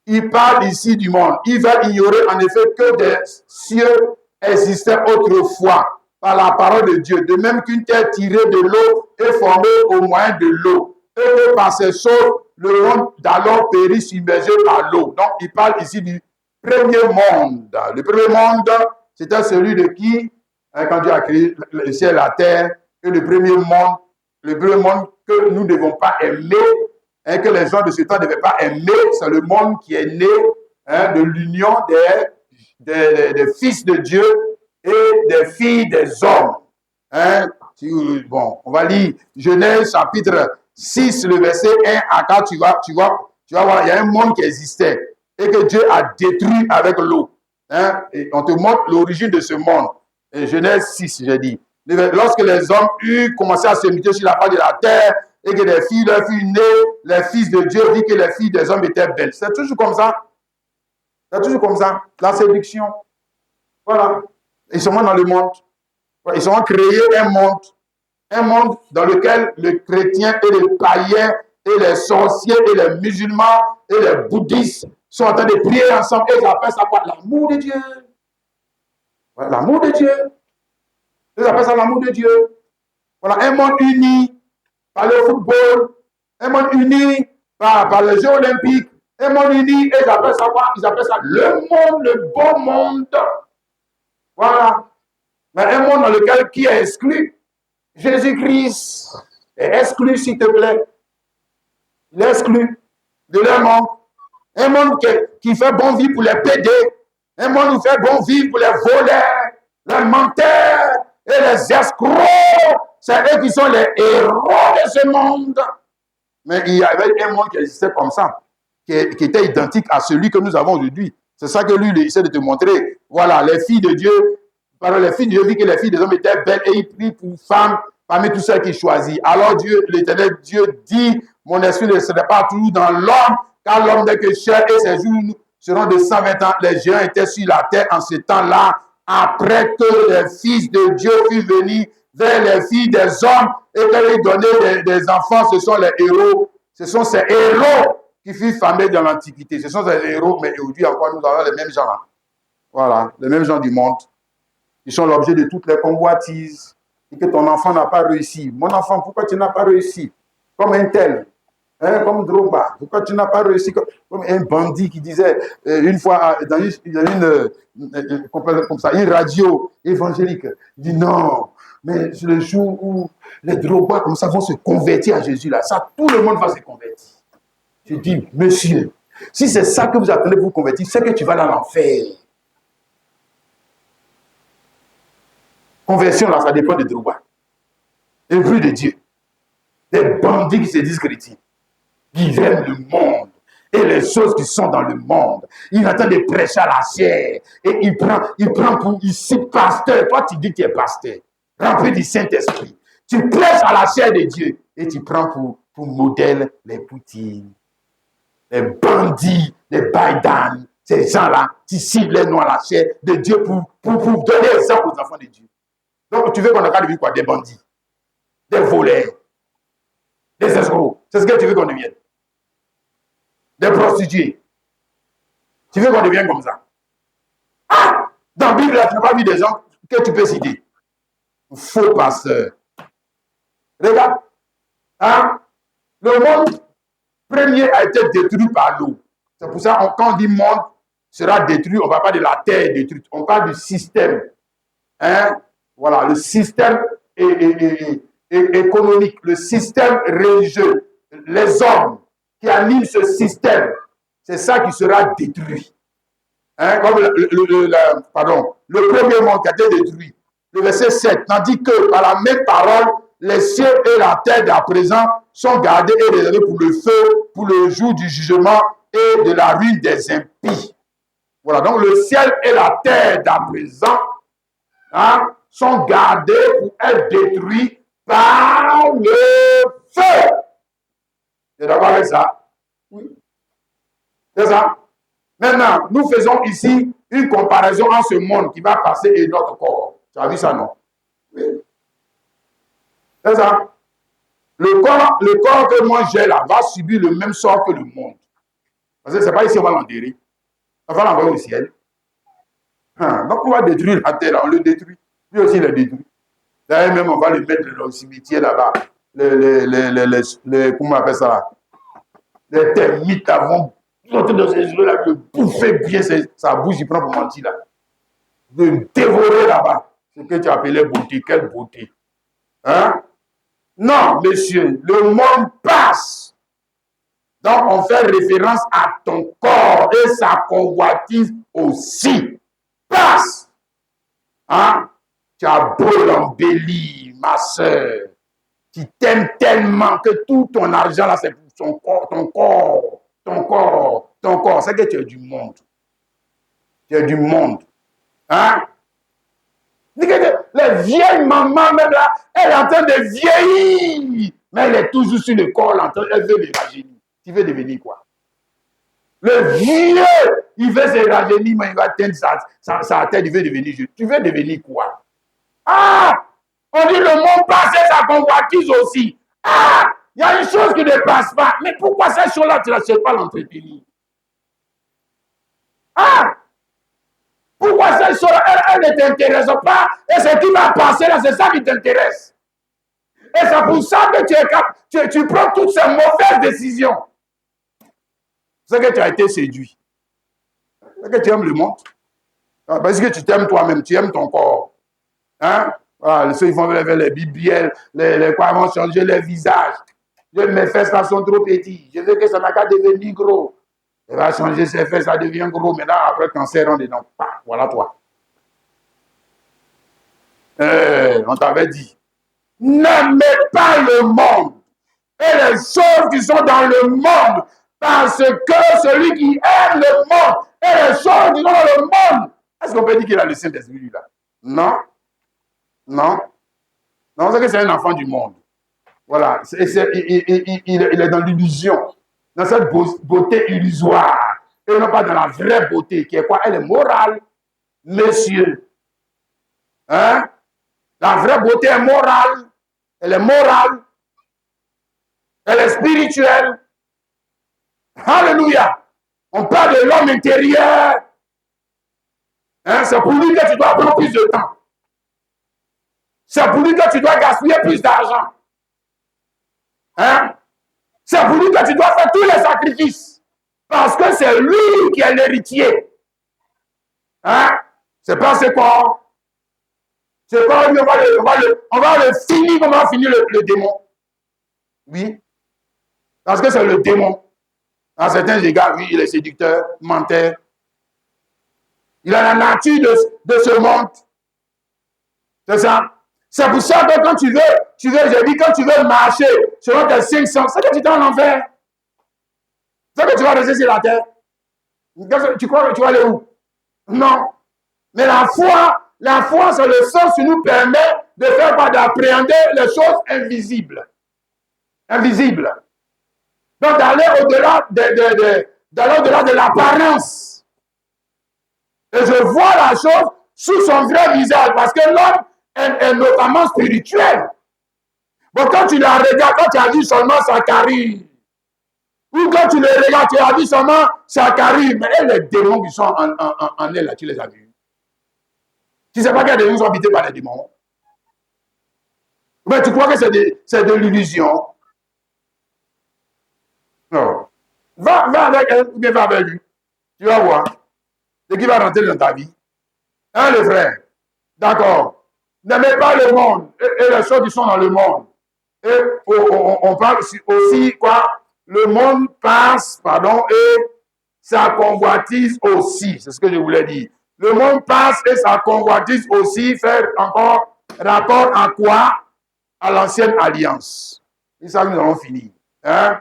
Il parle ici du monde. Il va ignorer en effet que des cieux existaient autrefois par la parole de Dieu, de même qu'une terre tirée de l'eau est formée au moyen de l'eau, et que par ces choses, le monde d'alors périt submergé par l'eau. Donc, il parle ici du premier monde. Le premier monde, c'était celui de qui, quand Dieu a créé le ciel et la terre, et le premier monde que nous ne devons pas aimer, que les gens de ce temps ne devaient pas aimer, c'est le monde qui est né de l'union des fils de Dieu et des filles des hommes. Bon, on va lire Genèse chapitre 6, le verset 1 à 4, tu vas voir, il y a un monde qui existait et que Dieu a détruit avec l'eau. Et on te montre l'origine de ce monde. Et Genèse 6, j'ai dit. Lorsque les hommes eurent commencé à se multiplier sur la face de la terre et que les filles leur furent nées, les fils de Dieu virent que les filles des hommes étaient belles. C'est toujours comme ça. C'est toujours comme ça. La séduction. Voilà. Ils sont dans le monde. Ils ont créé un monde dans lequel le chrétien et le païen et les sorciers et les musulmans et les bouddhistes sont en train de prier ensemble et ils appellent ça quoi? L'amour de Dieu. Voilà, l'amour de Dieu. Ils appellent ça l'amour de Dieu. Voilà, un monde uni par le football, un monde uni par les Jeux olympiques, un monde uni, et ils appellent ça quoi? Ils appellent ça le monde, le beau monde. Voilà. Mais un monde dans lequel qui est exclu? Jésus-Christ est exclu, s'il te plaît. Il est exclu de leur monde. Un monde qui fait bon vivre pour les PD. Un monde qui fait bon vivre pour les voleurs, les menteurs et les escrocs. C'est eux qui sont les héros de ce monde. Mais il y avait un monde qui existait comme ça, qui était identique à celui que nous avons aujourd'hui. C'est ça que lui, il essaie de te montrer. Voilà, les filles de Dieu. Les filles de Dieu vit que les filles des hommes étaient belles et il prie pour femmes parmi tous ceux qu'il choisit. Alors Dieu, l'Éternel Dieu dit, mon esprit ne serait pas toujours dans l'homme, car l'homme n'est que chair et ses jours seront de 120 ans. Les géants étaient sur la terre en ce temps-là, après que les fils de Dieu furent venus vers les filles des hommes et qu'ils donnaient des enfants. Ce sont les héros. Ce sont ces héros qui furent famés dans l'Antiquité. Ce sont ces héros, mais aujourd'hui encore, nous avons les mêmes gens. Voilà, les mêmes gens du monde. Ils sont l'objet de toutes les convoitises. Et que ton enfant n'a pas réussi. Mon enfant, pourquoi tu n'as pas réussi? Comme un tel, comme Drogba. Pourquoi tu n'as pas réussi? Comme un bandit qui disait une fois dans une radio évangélique, il dit non, mais c'est le jour où les Drogba comme ça vont se convertir à Jésus là, ça tout le monde va se convertir. Je dis, monsieur, si c'est ça que vous attendez pour vous convertir, c'est que tu vas dans l'enfer. Conversion, là, ça dépend de Drogba. Et plus de Dieu. Des bandits qui se disent chrétiens, qui aiment le monde et les choses qui sont dans le monde. Il attend de prêcher à la chair. Et il prend pour ici pasteur. Toi, tu dis que tu es pasteur. Rempli du Saint-Esprit. Tu prêches à la chair de Dieu. Et tu prends pour modèle les Poutines, les bandits, les Biden. Ces gens-là, tu cibles les noms à la chair de Dieu pour donner exemple aux enfants de Dieu. Donc, tu veux qu'on ait quoi? Des bandits, des voleurs, des escrocs. C'est ce que tu veux qu'on devienne. Des prostituées. Tu veux qu'on devienne comme ça? Ah! Dans la Bible, tu n'as pas vu des gens que tu peux citer. Faux pasteur. Regarde. Hein? Le monde premier a été détruit par l'eau. C'est pour ça, quand on dit monde sera détruit, on ne parle pas de la terre détruite. On parle du système. Hein? Voilà, le système économique, le système religieux, les hommes qui animent ce système, c'est ça qui sera détruit. Hein, comme le premier monde qui a été détruit. le verset 7, tandis que par la même parole, les cieux et la terre d'à présent sont gardés et réservés pour le feu, pour le jour du jugement et de la ruine des impies. Voilà, donc le ciel et la terre d'à présent sont gardés pour être détruits par le feu. Tu es d'accord avec ça? Oui. C'est ça? Maintenant, nous faisons ici une comparaison en ce monde qui va passer et notre corps. Tu as vu ça, non? Oui. C'est ça? Le corps que moi j'ai là va subir le même sort que le monde. Parce que ce n'est pas ici on va l'enterrer. On va l'envoyer au ciel. Donc on va détruire la terre, on le détruit. Lui aussi il le détruit. D'ailleurs même on va le mettre dans le cimetière là-bas. Comment on appelle ça là? Les termites là vont sauter dans ses yeux là, le bouffer bien sa bouche, il prend pour mentir là. De dévorer là-bas. Ce que tu appelais beauté, quelle beauté. Hein? Non, monsieur, le monde passe. Donc, on fait référence à ton corps et sa convoitise aussi. Passe. Hein? Tu as beau l'embellir, ma soeur. Tu t'aimes tellement que tout ton argent, là, c'est pour ton corps, ton corps, ton corps, ton corps. C'est que tu es du monde. Tu es du monde. Hein? Les vieilles mamans, même là, elle est en train de vieillir. Mais elle est toujours sur le corps, elle veut les rajeunir. Tu veux devenir quoi? Le vieux, il veut se rajeunir, mais il va teindre sa tête, il veut devenir vieux. Tu veux devenir quoi? Ah! On dit le monde passe et sa convoitise aussi. Ah! Il y a une chose qui ne passe pas. Mais pourquoi cette chose-là, tu ne sais pas l'entretenir? Ah! Pourquoi cette chose-là, elle ne t'intéresse pas? Et ce qui va passer là, c'est ça qui t'intéresse. Et c'est pour ça que tu prends toutes ces mauvaises décisions. C'est que tu as été séduit. C'est que tu aimes le monde. Parce que tu t'aimes toi-même, tu aimes ton corps. Hein? Voilà, ceux qui vont lever les BBL, les quoi vont changer les visages. Mes fesses là sont trop petites. Je veux que ça n'a qu'à devenir gros. Elle va changer ses fesses, ça devient gros. Maintenant, après, cancer, on est dedans. Voilà toi. On t'avait dit. N'aimez pas le monde et les choses qui sont dans le monde, parce que celui qui aime le monde et les choses qui sont dans le monde, est-ce qu'on peut dire qu'il a le Saint-Esprit là? Non. Non. Non, c'est que c'est un enfant du monde. Voilà. Il est dans l'illusion, dans cette beauté illusoire, et non pas dans la vraie beauté, qui est quoi? Elle est morale, messieurs. Hein? La vraie beauté est morale. Elle est morale. Elle est spirituelle. Alléluia. On parle de l'homme intérieur. Hein? C'est pour lui que tu dois prendre plus de temps. C'est pour lui que tu dois gaspiller plus d'argent. Hein? C'est pour lui que tu dois faire tous les sacrifices. Parce que c'est lui qui est l'héritier. Hein? C'est pas ce corps. Ce corps, on va le finir comme on va finir le démon. Oui. Parce que c'est le démon. À certains égards, oui, il est séducteur, menteur. Il a la nature de ce monde. C'est ça. C'est pour ça que quand tu veux, j'ai dit, quand tu veux marcher selon tes 500, c'est que tu es en enfer. C'est que tu vas rester sur la terre. Tu crois que tu vas aller où? Non. Mais la foi, c'est le sens qui nous permet de faire quoi? D'appréhender les choses invisibles. Invisibles. Donc d'aller au-delà de l'apparence. Et je vois la chose sous son vrai visage, parce que l'homme est notamment spirituel. Bon, quand tu la regardes, quand tu as vu seulement Zacharie, ou quand tu le regardes, tu as vu seulement Zacharie, mais les démons qui sont en elle, là, tu les as vus. Tu ne sais pas qu'il y a des gens qui sont habités par les démons. Mais tu crois que c'est de l'illusion? Non. Va avec elle ou bien va avec lui. Tu vas voir. C'est qui va rentrer dans ta vie. Hein, les frères? D'accord. N'aimez pas le monde et les choses qui sont dans le monde. Et on parle aussi quoi? Le monde passe, pardon, et sa convoitise aussi. C'est ce que je voulais dire. Le monde passe et sa convoitise aussi fait encore rapport à quoi? À l'ancienne alliance. C'est ça que nous allons finir. Hein?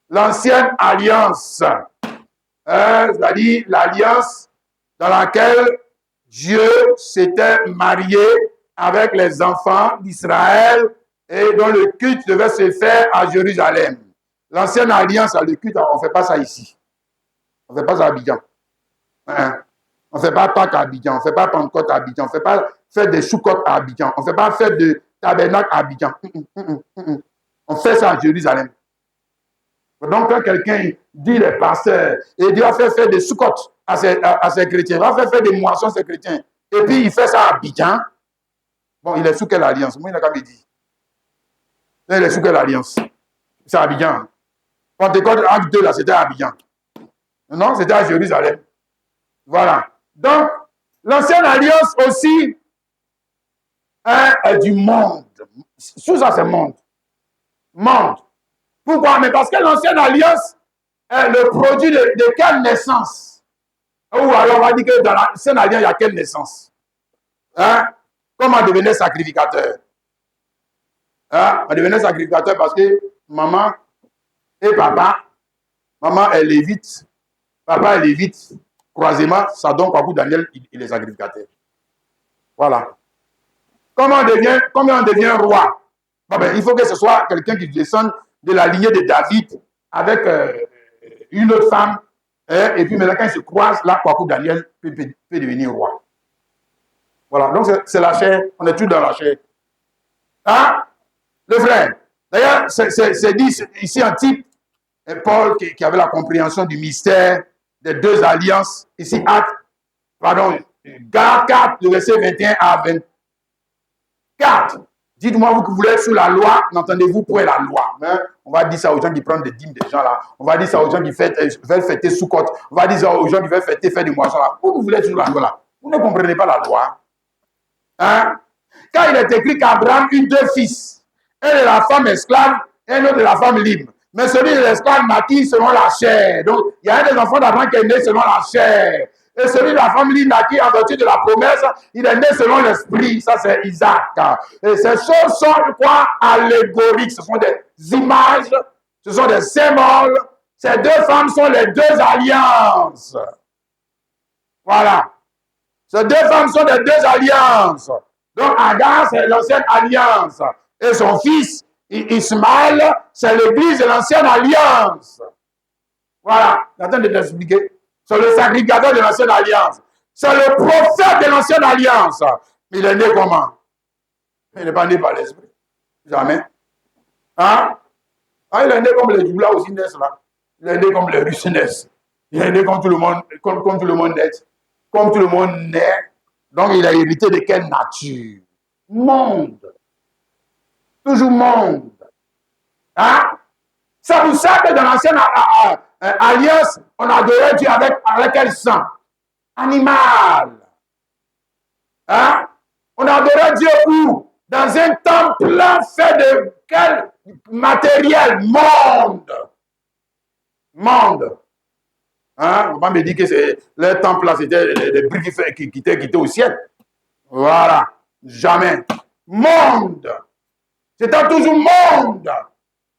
L'ancienne alliance, c'est-à-dire l'alliance dans laquelle Dieu s'était marié avec les enfants d'Israël et dont le culte devait se faire à Jérusalem. L'ancienne alliance, le culte, on ne fait pas ça ici. On ne fait pas ça à Abidjan. Hein? On ne fait pas Pâques à Abidjan, on ne fait pas Pentecôte à Abidjan, on ne fait pas fête des Soukhot à Abidjan, on ne fait pas fête de tabernacle à Abidjan. On fait ça à Jérusalem. Donc, quand quelqu'un dit les pasteurs, et il va faire des Soukhot à ses chrétiens, il va faire des moissons à ses chrétiens, et puis il fait ça à Abidjan, bon, il est sous quelle alliance? Moi, il n'a qu'à me dire. Il est sous quelle alliance? C'est à Abidjan. Pentecôte, acte 2, là, c'était à Abidjan. Non, c'était à Jérusalem. Voilà. Donc, l'ancienne alliance aussi est du monde. Sous ça, c'est monde. Monde. Pourquoi? Mais parce que l'ancienne alliance est le produit de quelle naissance? Ou alors on va dire que dans l'ancienne alliance, il y a quelle naissance? Hein? Comment devenir sacrificateur? Hein? On devenait sacrificateur parce que maman et papa, maman est lévite, papa est lévite. Croisément, ça donne quoi pour Daniel, il est sacrificateur. Voilà. Comment on devient roi? Bon, ben, il faut que ce soit quelqu'un qui descende de la lignée de David avec une autre femme. Et puis maintenant, quand ils se croisent, là, quoi pour Daniel peut devenir roi. Voilà. Donc, c'est la chair. On est tous dans la chair. Hein? Le frère. D'ailleurs, c'est dit ici en type, Paul qui avait la compréhension du mystère des deux alliances, ici, Galates 4, le verset 21 à 24. Dites-moi, vous que vous êtes sous la loi, n'entendez-vous point la loi? Hein? On va dire ça aux gens qui prennent des dîmes des gens là. On va dire ça aux gens qui veulent fêter Soukhot. On va dire ça aux gens qui veulent faire des moissons là. Vous êtes sous la loi là. Vous ne comprenez pas la loi. Hein? Quand il est écrit qu'Abraham eut deux fils, un de la femme esclave et un autre de la femme libre. Mais celui de l'esclave naquit selon la chair. Donc, il y a un des enfants d'Abraham qui est né selon la chair. Et celui de la femme libre naquit en vertu de la promesse, il est né selon l'esprit. Ça, c'est Isaac. Et ces choses sont quoi? Allégoriques. Ce sont des images, ce sont des symboles. Ces deux femmes sont les deux alliances. Voilà. Ces deux femmes sont les deux alliances. Donc, Agar, c'est l'ancienne alliance. Et son fils, Ismaël, c'est l'église de l'ancienne alliance. Voilà, j'attends de t'expliquer. C'est le sacrificateur de l'ancienne alliance. C'est le prophète de l'ancienne alliance. Il est né comment? Il n'est pas né par l'esprit. Jamais. Hein? Ah, il est né comme les Djoula aussi naissent là. Il est né comme les Russes naissent. Il est né comme tout le monde, comme tout le monde naît. Comme tout le monde naît. Donc, il a hérité de quelle nature? Monde. Toujours monde. Hein? C'est pour ça que dans l'ancienne alliance, on adorait Dieu avec quel sang? Animal. Hein? On adorait Dieu où? Dans un temple fait de quel matériel? Monde. Monde. Hein? On va me dire que le temple là, c'était des briques qui étaient au ciel. Voilà. Jamais. Monde. C'était toujours monde.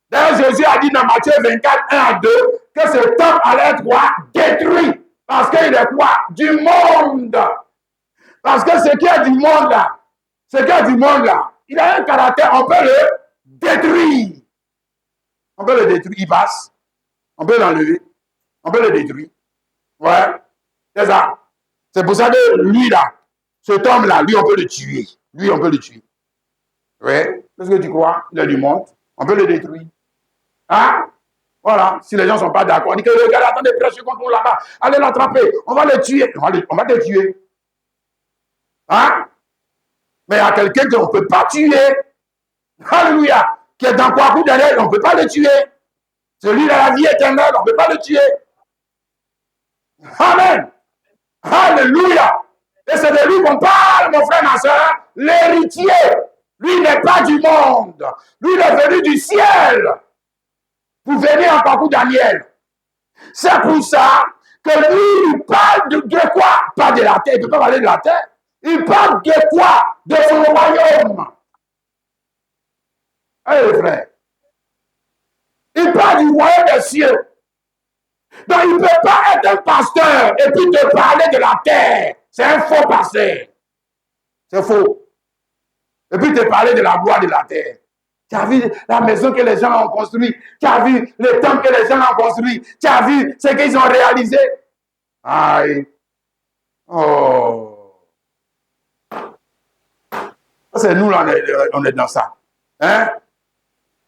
D'ailleurs, Jésus a dit dans Matthieu 24, 1 à 2, que ce temple allait être quoi? Détruit. Parce qu'il est quoi? Du monde. Parce que ce qui est du monde là, il a un caractère, on peut le détruire. On peut le détruire, il passe. On peut l'enlever. On peut le détruire. Ouais. C'est ça. C'est pour ça que lui là, cet homme là, lui on peut le tuer. Lui on peut le tuer. Ouais. Qu'est-ce que tu crois? Il a du monde. On peut le détruire. Hein? Voilà. Si les gens ne sont pas d'accord, on dit que le gars, attendez, prêchez contre nous là-bas. Allez l'attraper. On va le tuer. On va le tuer. Hein? Mais il y a quelqu'un qu'on ne peut pas tuer. Alléluia. Qui est dans quoi derrière, on ne peut pas le tuer. Celui de la vie éternelle, on ne peut pas le tuer. Amen. Alléluia. Et c'est de lui qu'on parle, mon frère, ma soeur. L'héritier. Lui n'est pas du monde. Lui, il est venu du ciel. Pour venir en parcours Daniel. C'est pour ça que lui, il parle de quoi? pas de la terre, il ne peut pas parler de la terre. Il parle de quoi? De son royaume. Allez, frère. Il parle du royaume des cieux. Donc, il ne peut pas être un pasteur et puis te parler de la terre. C'est un faux pasteur. C'est faux. Et puis te parler de la gloire de la terre. Tu as vu la maison que les gens ont construite. Tu as vu le temple que les gens ont construit. Tu as vu ce qu'ils ont réalisé. Aïe. Oh. C'est nous, là, on est dans ça. Hein?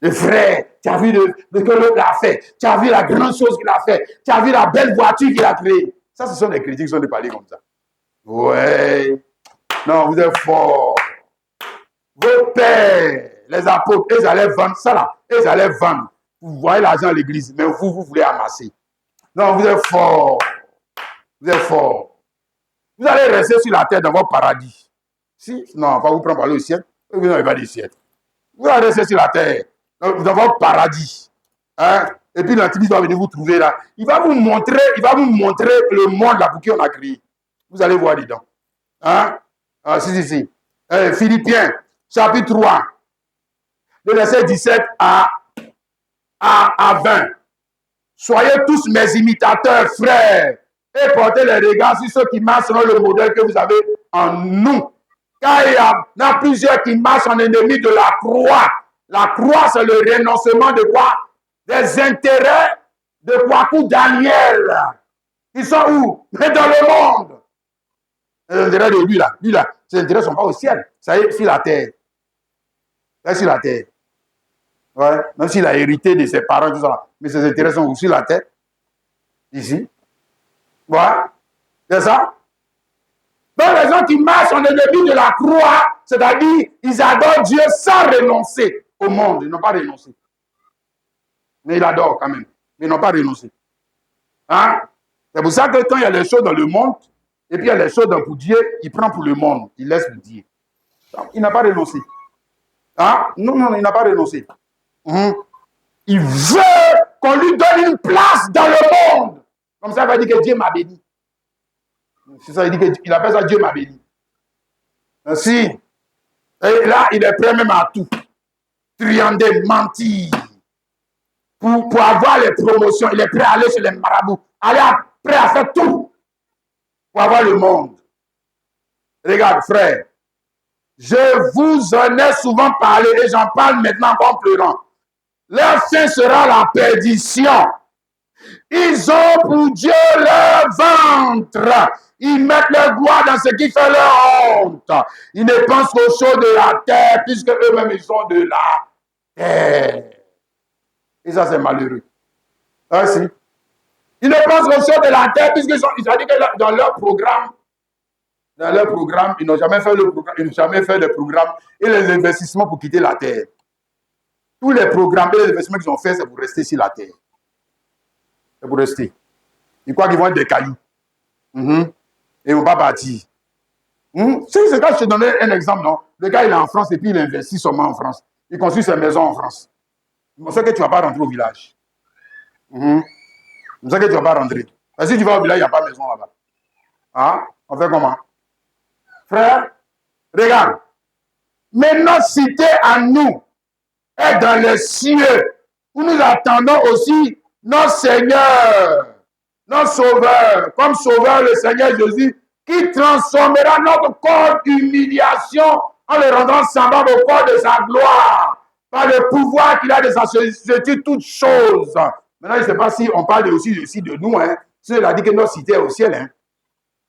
Le frère, tu as vu ce que l'autre a fait. Tu as vu la grande chose qu'il a fait. Tu as vu la belle voiture qu'il a créée. Ça, ce sont des critiques qui sont des parler comme ça. Ouais. Non, vous êtes forts. Vos pères, les apôtres, ils allaient vendre ça là. Ils allaient vendre. Vous voyez l'argent à l'église, mais vous voulez amasser. Non, vous êtes forts. Vous êtes forts. Vous allez rester sur la terre dans votre paradis. Si, non, pas vous prendre par le ciel. Vous n'avez pas du ciel. Vous allez rester sur la terre, dans votre paradis. Hein? Et puis l'antichrist va venir vous trouver là. Il va vous montrer le monde là pour qui on a créé. Vous allez voir dedans. Hein? Ah, si. Philippiens, chapitre 3, le verset 17 à 20. Soyez tous mes imitateurs, frères, et portez les regards sur ceux qui marchent selon le modèle que vous avez en nous. Car il y en a plusieurs qui marchent en ennemi de la croix. La croix, c'est le renoncement de quoi? Des intérêts de Kwaku Daniel. Ils sont où? Mais dans le monde. Les intérêts de lui là, ses intérêts ne sont pas au ciel. Ça y est, sur la terre. Ça y est, sur la terre. Ouais, même s'il a hérité de ses parents, tout ça. Mais ses intérêts sont aussi sur la terre. Ici. Voilà. C'est ça. Donc les gens qui marchent en ennemi de la croix, c'est-à-dire ils adorent Dieu sans renoncer au monde. Ils n'ont pas renoncé. Mais ils adorent quand même. Mais ils n'ont pas renoncé. Hein? C'est pour ça que quand il y a les choses dans le monde, et puis il y a les choses pour Dieu, il prend pour le monde. Il laisse pour Dieu. Donc, il n'a pas renoncé. Hein? Non, il n'a pas renoncé. Il veut qu'on lui donne une place dans le monde. Comme ça, il va dire que Dieu m'a béni. C'est ça, il appelle ça Dieu m'a béni. Ainsi, et là, il est prêt même à tout. Triander, mentir. Pour avoir les promotions, il est prêt à aller chez les marabouts. Prêt à faire tout pour avoir le monde. Regarde, frère, je vous en ai souvent parlé et j'en parle maintenant en pleurant. Leur fin sera la perdition. Ils ont pour Dieu leur ventre. Ils mettent leur gloire dans ce qui fait leur honte. Ils ne pensent qu'aux choses de la terre, puisque eux-mêmes, ils sont de la terre. Et ça, c'est malheureux. Ah, si. Ils ne pensent qu'aux choses de la terre, puisqu'ils ont dit que dans leur programme, ils n'ont jamais fait le programme, ils n'ont jamais fait de programme et les investissements pour quitter la terre. Tous les programmes et les investissements qu'ils ont fait, c'est pour rester sur la terre. C'est pour rester. Ils croient qu'ils vont être des cailloux. Et ils ne vont pas partir. C'est quand je te donnais un exemple, non? Le gars, il est en France et puis il investit seulement en France. Il construit ses maisons en France. C'est ça que tu ne vas pas rentrer au village. C'est ça que tu ne vas pas rentrer. Parce que si tu vas au village, il n'y a pas de maison là-bas. Hein? On fait comment? Frère, regarde. Mais notre cité à nous est dans les cieux, où nous attendons aussi notre Seigneur, notre Sauveur, comme Sauveur le Seigneur Jésus, qui transformera notre corps d'humiliation en le rendant semblable au corps de sa gloire, par le pouvoir qu'il a de s'assujettir toutes choses. Maintenant, je ne sais pas si on parle aussi de nous, hein. Si il a dit que notre cité est au ciel, hein.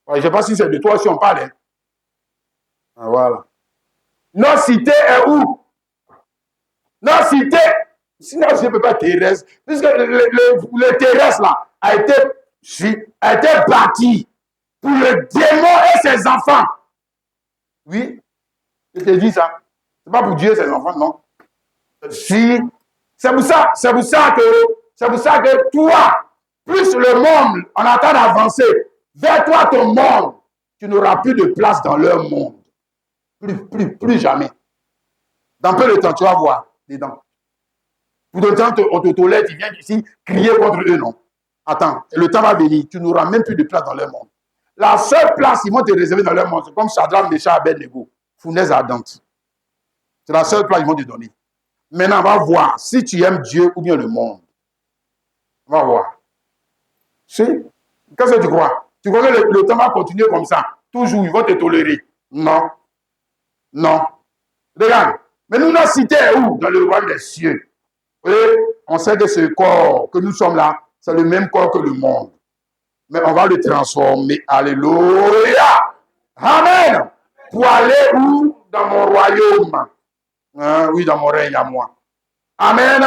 Je ne sais pas si c'est de toi si on parle, hein. Ah, voilà. Notre cité est où? Notre cité, sinon je ne peux pas terrestre, puisque le terrestre là a été bâti pour le démon et ses enfants. Oui, je te dis ça. Ce n'est pas pour Dieu et ses enfants, non. Si, c'est pour ça que toi, plus le monde, on attend d'avancer vers toi, ton monde, tu n'auras plus de place dans leur monde. Plus jamais. Dans peu de temps, tu vas voir dedans. Pour le temps, on te tolère, tu viens ici crier contre eux, non. Attends, le temps va venir, tu n'auras même plus de place dans leur monde. la seule place qu'ils vont te réserver dans leur monde, c'est comme Shadrach, Meshach, Abednego, fournaise ardente. C'est la seule place qu'ils vont te donner. Maintenant, on va voir si tu aimes Dieu ou bien le monde. On va voir. Qu'est-ce que tu crois? Tu crois que le temps va continuer comme ça? Toujours, ils vont te tolérer. Non. Non. Regarde. Mais nous, notre cité est où? Dans le royaume des cieux. Et on sait que ce corps que nous sommes là, c'est le même corps que le monde. Mais on va le transformer. Alléluia. Amen. Pour aller où? Dans mon royaume. Hein? Oui, dans mon règne à moi. Amen.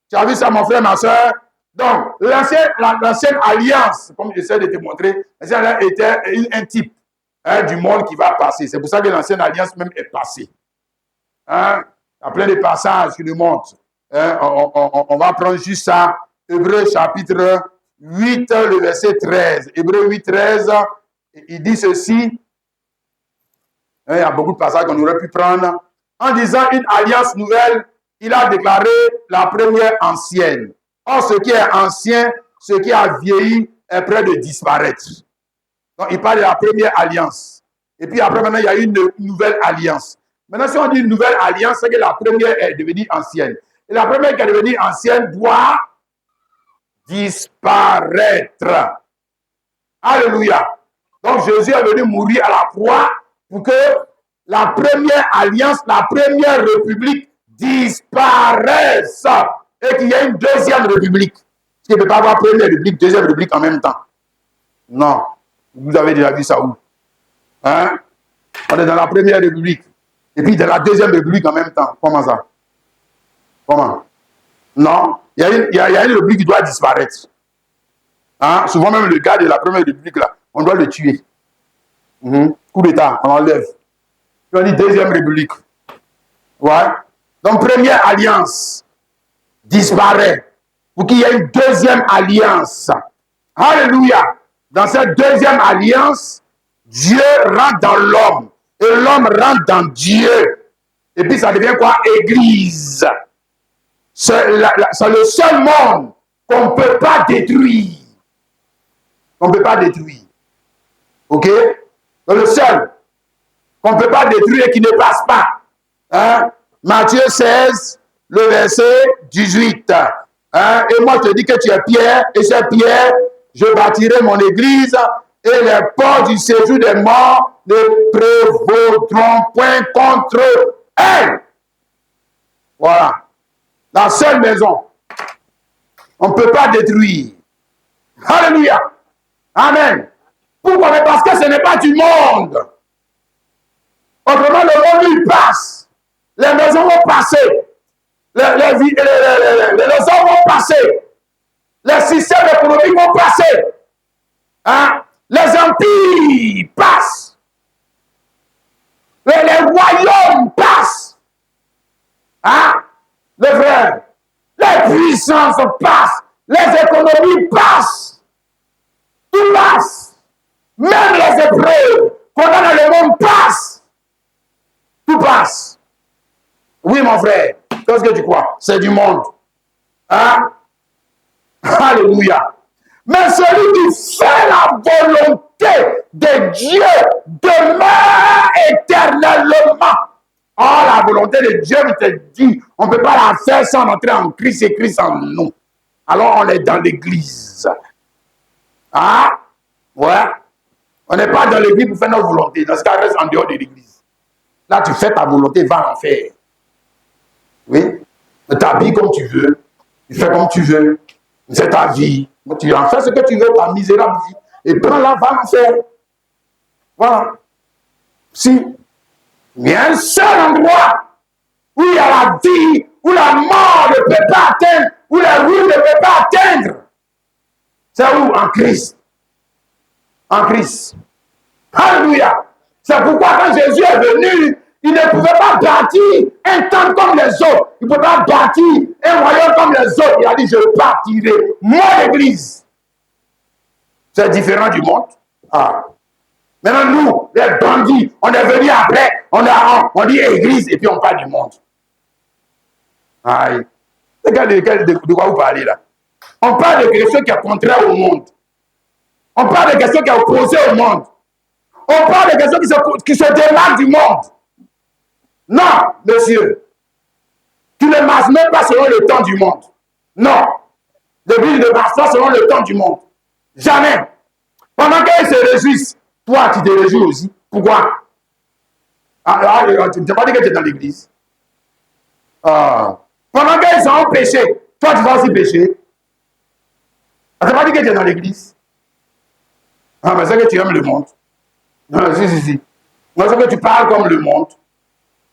Tu as vu ça, mon frère, ma soeur? Donc, l'ancienne alliance, comme j'essaie de te montrer, l'ancienne alliance était un type du monde qui va passer. C'est pour ça que l'ancienne alliance même est passée. Hein? Il y a plein de passages qui nous montrent. Hein? On va prendre juste ça. Hébreux chapitre 8, le verset 13. Hébreux 8, 13, il dit ceci. Hein, il y a beaucoup de passages qu'on aurait pu prendre. En disant une alliance nouvelle, il a déclaré la première ancienne. Or, ce qui est ancien, ce qui a vieilli, est près de disparaître. Donc, il parle de la première alliance. Et puis après, maintenant, il y a une nouvelle alliance. Maintenant, si on dit une nouvelle alliance, c'est que la première est devenue ancienne. Et la première qui est devenue ancienne doit disparaître. Alléluia. Donc, Jésus est venu mourir à la croix pour que la première alliance, la première république disparaisse et qu'il y ait une deuxième république. Parce qu'il ne peut pas avoir première république, deuxième république en même temps. Non. Vous avez déjà vu ça où? Hein? On est dans la première république. Et puis dans la deuxième république en même temps. Comment ça? Comment? Non. Il y a une république qui doit disparaître. Hein? Souvent même le gars de la première république, là, on doit le tuer. Coup d'état, on enlève. Puis on dit deuxième république. Ouais. Donc première alliance disparaît pour qu'il y ait une deuxième alliance. Alléluia. Dans cette deuxième alliance, Dieu rentre dans l'homme et l'homme rentre dans Dieu. Et puis ça devient quoi? Église. C'est le seul monde qu'on ne peut pas détruire. On ne peut pas détruire. Ok? C'est le seul qu'on ne peut pas détruire et qui ne passe pas. Hein? Matthieu 16, le verset 18. Hein? Et moi, je te dis que tu es Pierre, et c'est Pierre, je bâtirai mon église, et les portes du séjour des morts ne prévaudront point contre elle. Voilà. La seule maison. On ne peut pas détruire. Alléluia. Amen. Pourquoi? Parce que ce n'est pas du monde. Autrement, le monde, il passe. Les maisons vont passer. Les hommes vont passer. Les systèmes économiques vont passer. Hein? Les empires passent. Les royaumes passent. Hein? Les frères, les puissances passent. Les économies passent. Tout passe. Même les épreuves qu'on a dans le monde passent. Tout passe. Oui, mon frère. Qu'est-ce que tu crois? C'est du monde. Hein? Alléluia. Mais celui qui fait la volonté de Dieu demeure éternellement. Oh, la volonté de Dieu, je te dis, on ne peut pas la faire sans entrer en Christ et Christ en nous. Alors, on est dans l'église. Ah, ouais. On n'est pas dans l'église pour faire notre volonté. Dans ce cas, reste en dehors de l'église. Là, tu fais ta volonté, va en faire. Oui. Tu t'habilles comme tu veux. Tu fais comme tu veux. C'est ta vie. Tu en fais ce que tu veux, ta misérable vie. Et prends-la, va en faire. Voilà. Si. Il y a un seul endroit où il y a la vie, où la mort ne peut pas atteindre, où la ruine ne peut pas atteindre. C'est où? En Christ. En Christ. Alléluia. C'est pourquoi quand Jésus est venu, il ne pouvait pas bâtir un temple comme les autres. Il ne pouvait pas bâtir un royaume comme les autres. Il a dit, je bâtirai mon église. C'est différent du monde. Ah. Maintenant, nous, les bandits, on est venus après, on dit église et puis on parle du monde. Aïe. De quoi vous parlez là? On parle de quelque chose qui est contraire au monde. On parle de questions qui sont opposées au monde. On parle de questions qui se démarquent du monde. Non, monsieur. Tu ne marches même pas selon le temps du monde. Non. L'Église ne marche pas selon le temps du monde. Jamais. Pendant qu'ils se réjouissent, toi, tu te réjouis aussi. Pourquoi? Tu ne t'as pas dit que tu es dans l'église. Pendant qu'ils sont en péché, toi, tu vas aussi pécher. Tu n'as pas dit que tu es dans l'église. Mais c'est que tu aimes le monde. Si. C'est que tu parles comme le monde.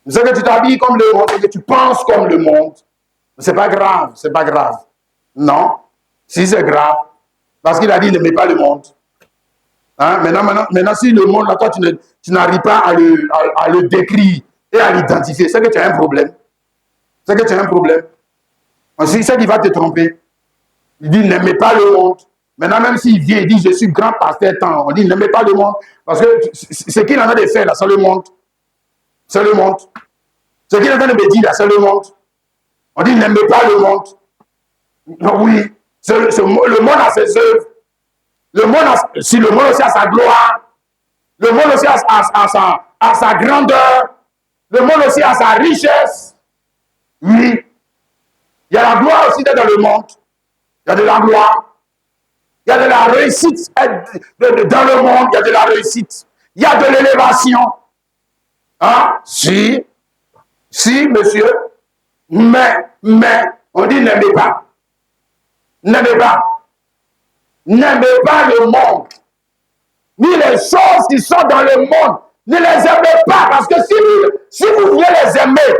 C'est que tu t'habilles comme le monde. C'est que tu penses comme le monde. C'est pas grave. C'est pas grave. Non. Si c'est grave. Parce qu'il a dit, n'aimez pas le monde. Hein? Maintenant, si le monde, là, toi, tu n'arrives pas à le décrire et à l'identifier, c'est que tu as un problème. C'est que tu as un problème. C'est ça qui va te tromper. Il dit, n'aimez pas le monde. Maintenant, même s'il vient, il dit, je suis grand pasteur tant. On dit, n'aimez pas le monde. Parce que ce qu'il en a de faire, là, c'est le monde. C'est le monde. Ce qu'il est en train de me dire, là, c'est le monde. On dit, n'aimez pas le monde. Oui, le monde a ses œuvres. Le monde aussi a sa gloire. Le monde aussi a sa grandeur. Le monde aussi a sa richesse. Oui. Il y a la gloire aussi d'être dans le monde. Il y a de la gloire. Il y a de la réussite dans le monde. Il y a de la réussite. Il y a de l'élévation. Hein? Si, monsieur. Mais, on dit n'aimez pas. N'aimez pas. N'aimez pas le monde. Ni les choses qui sont dans le monde. Ne les aimez pas. Parce que si vous voulez les aimer,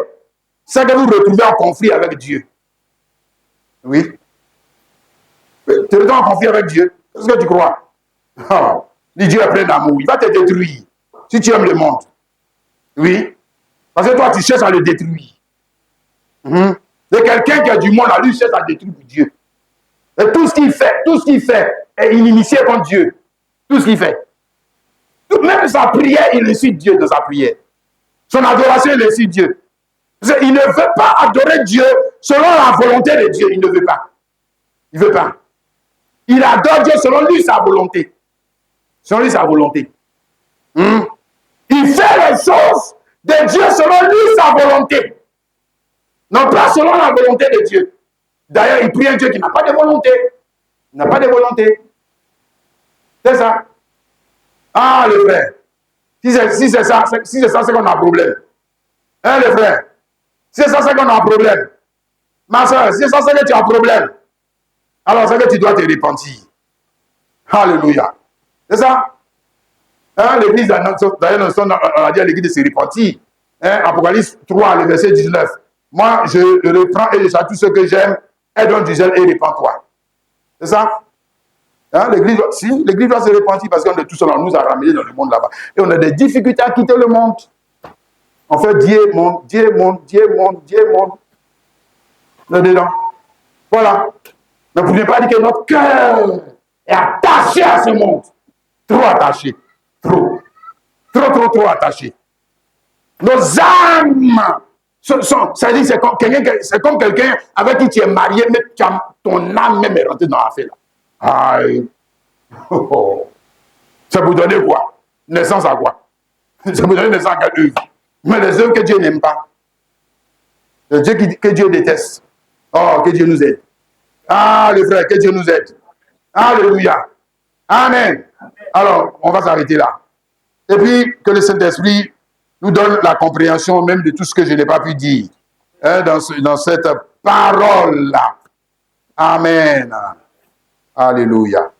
c'est que vous vous retrouvez en conflit avec Dieu. Oui. Tu es en conflit avec Dieu. Qu'est-ce que tu crois? Dieu est plein d'amour. Il va te détruire. Si tu aimes le monde. Oui. Parce que toi, tu cherches à le détruire. Et quelqu'un qui a du monde, lui cherche à détruire Dieu. Et tout ce qu'il fait est initié contre Dieu. Tout ce qu'il fait. Même sa prière, il insulte Dieu de sa prière. Son adoration, il insulte Dieu. Il ne veut pas adorer Dieu selon la volonté de Dieu. Il ne veut pas. Il ne veut pas. Il adore Dieu selon lui sa volonté. Selon lui sa volonté. Il fait les choses de Dieu selon lui sa volonté. Non pas selon la volonté de Dieu. D'ailleurs, il prie un Dieu qui n'a pas de volonté. Il n'a pas de volonté. C'est ça. Ah, le frère. Si c'est ça, c'est qu'on a un problème. Hein, le frère? Si c'est ça, c'est qu'on a un problème. Ma soeur, si c'est ça, c'est que tu as un problème. Alors, c'est que tu dois te repentir. Alléluia. C'est ça? Hein, l'église, d'ailleurs, nous sommes à dire à l'église de se repentir. Hein, Apocalypse 3, le verset 19. Moi, je reprends et je châtie tout ce que j'aime, et donne du zèle et répands-toi. C'est ça? Hein, l'église doit se repentir parce qu'on est tous on nous a ramenés dans le monde là-bas. Et on a des difficultés à quitter le monde. On fait Dieu, monde. On est dedans. Voilà. Ne pouvez pas dire que notre cœur est attaché à ce monde. Trop attaché. Trop attaché. Nos âmes c'est comme quelqu'un avec qui tu es marié, mais ton âme même est rentrée dans l'affaire. Aïe. Ça vous donne quoi? Naissance à quoi? Ça vous donne naissance à quelle œuvre? Mais les œuvres que Dieu n'aime pas. Les œuvres que Dieu déteste. Oh, que Dieu nous aide. Ah, les frères, que Dieu nous aide. Alléluia. Amen. Alors, on va s'arrêter là. Et puis, que le Saint-Esprit nous donne la compréhension même de tout ce que je n'ai pas pu dire dans cette parole-là. Amen. Alléluia.